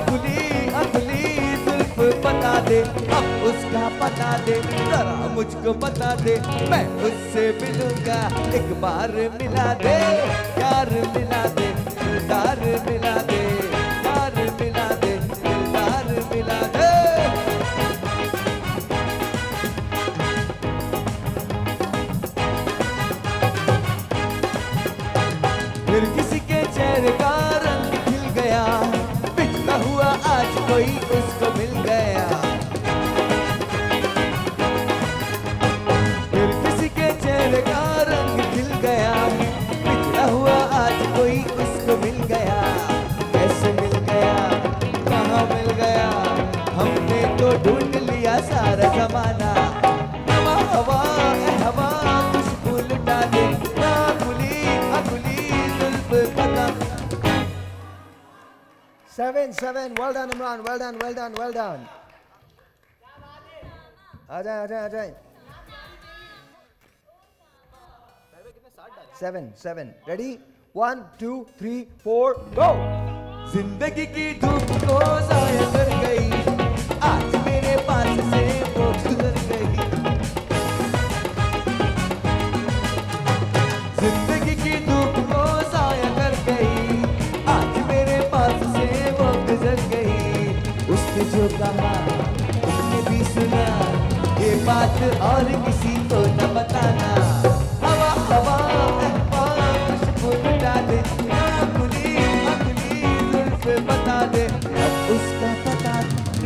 खुली जुल्फ बता दे, अब उसका पता दे, जरा मुझको बता दे, मैं उससे मिलूंगा, एक बार मिला दे, प्यार मिला दे, दिलदार मिला दे, प्यार मिला दे, दिलदार मिला दे। फिर किसी के चेहरे का रंग खिल गया, बिछड़ा हुआ आज कोई उसको मिल गया। फिर किसी के चेहरे का रंग खिल गया, बिछड़ा हुआ आज कोई उसको मिल गया। कैसे मिल गया, कहाँ मिल गया, हमने तो ढूंढ लिया सारा जमाना। हवा हवा ए हवा खुशबू लुटा दे, खुली जुल्फ पता। 7 well done Imran, well done। आ जाए 7 रेडी, 1 2 3 4 गो। जिंदगी की धूप को जाया कर गई, आज मेरे पास से वो और किसी को न बताना। हवा हवा खुशबू मिटा दे, खुली जुल्फ बता दे, अब उसका पता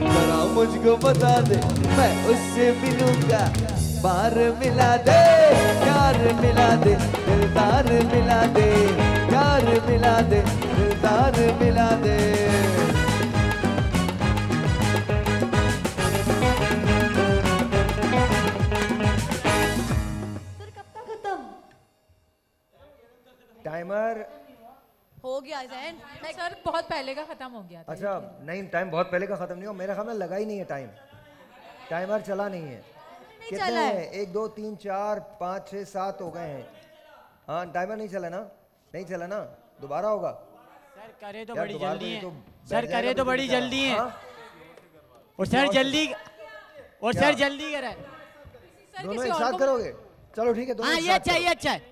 जरा मुझको बता दे, मैं उससे मिलूंगा। बार मिला दे, प्यार मिला दे, दिलदार मिला दे, प्यार मिला दे, दिलदार मिला दे। टाइमर हो गया जैन। सर बहुत पहले का खत्म हो गया था। अच्छा नहीं, टाइम बहुत पहले का खत्म नहीं हो, मेरे ख्याल में लगा ही नहीं है टाइम, टाइमर चला नहीं है। कितने चला है। 1 2 3 4 5 6 7 हो गए हैं। हाँ टाइमर नहीं चला ना, नहीं चला ना, दोबारा होगा। सर करे तो यार, बड़ी दोबारा जल्दी तो है, बैठ सर जाएगा करे तो तो बड़ी बेचारा। जल्दी है, हाँ? और सर जल्दी, और क्या? सर जल्दी करा है। दोनों एक साथ करोगे? चलो ठीक है, दोनों हाँ एक ये साथ अच्छा, ये करो। अच्छा है।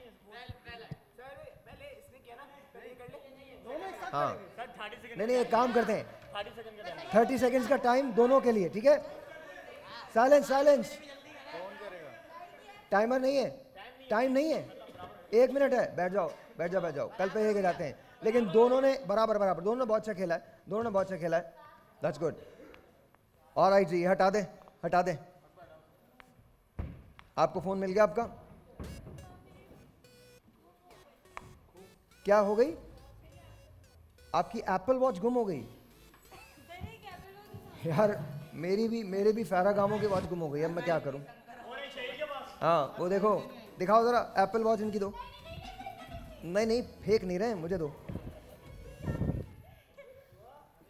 हाँ नहीं नहीं, एक काम करते हैं, 30 सेकंड्स का टाइम दोनों के लिए, ठीक है? साइलेंस साइलेंस, टाइमर नहीं है, टाइम नहीं है, 1 मिनट है, बैठ जाओ बैठ जाओ बैठ जाओ, कल पे लेके जाते हैं। लेकिन दोनों ने बराबर बराबर, दोनों ने बहुत अच्छा खेला है, दोनों ने बहुत अच्छा खेला है, दैट्स गुड। ऑलराइट जी, हटा दे हटा दे। आपको फोन मिल गया आपका? क्या हो गई? आपकी एप्पल वॉच गुम हो गई? यार मेरे भी फेरागामो की वॉच गुम हो गई, अब मैं क्या करूं? हाँ वो देखो, दिखाओ जरा एप्पल वॉच इनकी दो। नहीं नहीं फेक नहीं रहे, मुझे दो।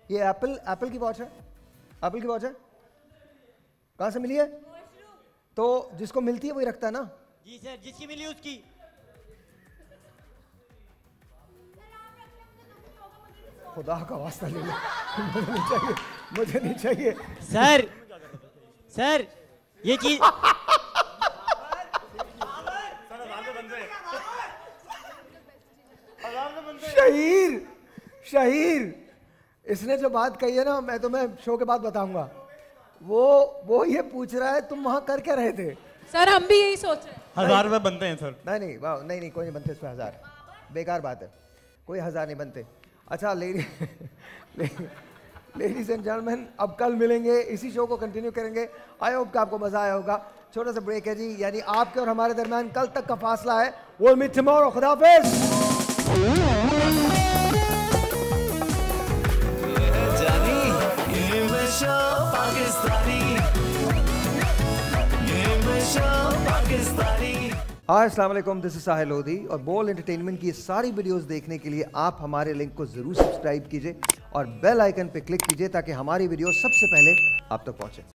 ये एप्पल की वॉच है, एप्पल की वॉच है। कहाँ से मिली है? तो जिसको मिलती है वही रखता है ना? जी सर, जिसकी मिली उसकी। खुदा का वास्ता ले लो, मुझे नहीं चाहिए, मुझे नहीं चाहिए। सर सर ये चीज शहीर शहीर, इसने जो बात कही है ना, मैं तुम्हें शो के बाद बताऊंगा। वो ये पूछ रहा है तुम वहां कर क्या रहे थे? सर हम भी यही सोच रहे हैं। 1000 रुपए बनते हैं सर। नहीं नहीं वाह, नहीं नहीं कोई नहीं बनते इसमें 1000, बेकार बात है, कोई 1000 नहीं बनते। अच्छा लेडीज एंड जेंटलमैन, अब कल मिलेंगे, इसी शो को कंटिन्यू करेंगे। आई होप कि आपको मजा आया होगा। छोटा सा ब्रेक है जी, यानी आपके और हमारे दरमियान कल तक का फासला है। विल मीट टुमारो, खुदा हाफिज़। हाय अस्सलाम वालेकुम, दिस इज साहिल लोधी और बोल एंटरटेनमेंट की सारी वीडियोस देखने के लिए आप हमारे लिंक को जरूर सब्सक्राइब कीजिए और बेल आइकन पे क्लिक कीजिए ताकि हमारी वीडियो सबसे पहले आप तक पहुंचे।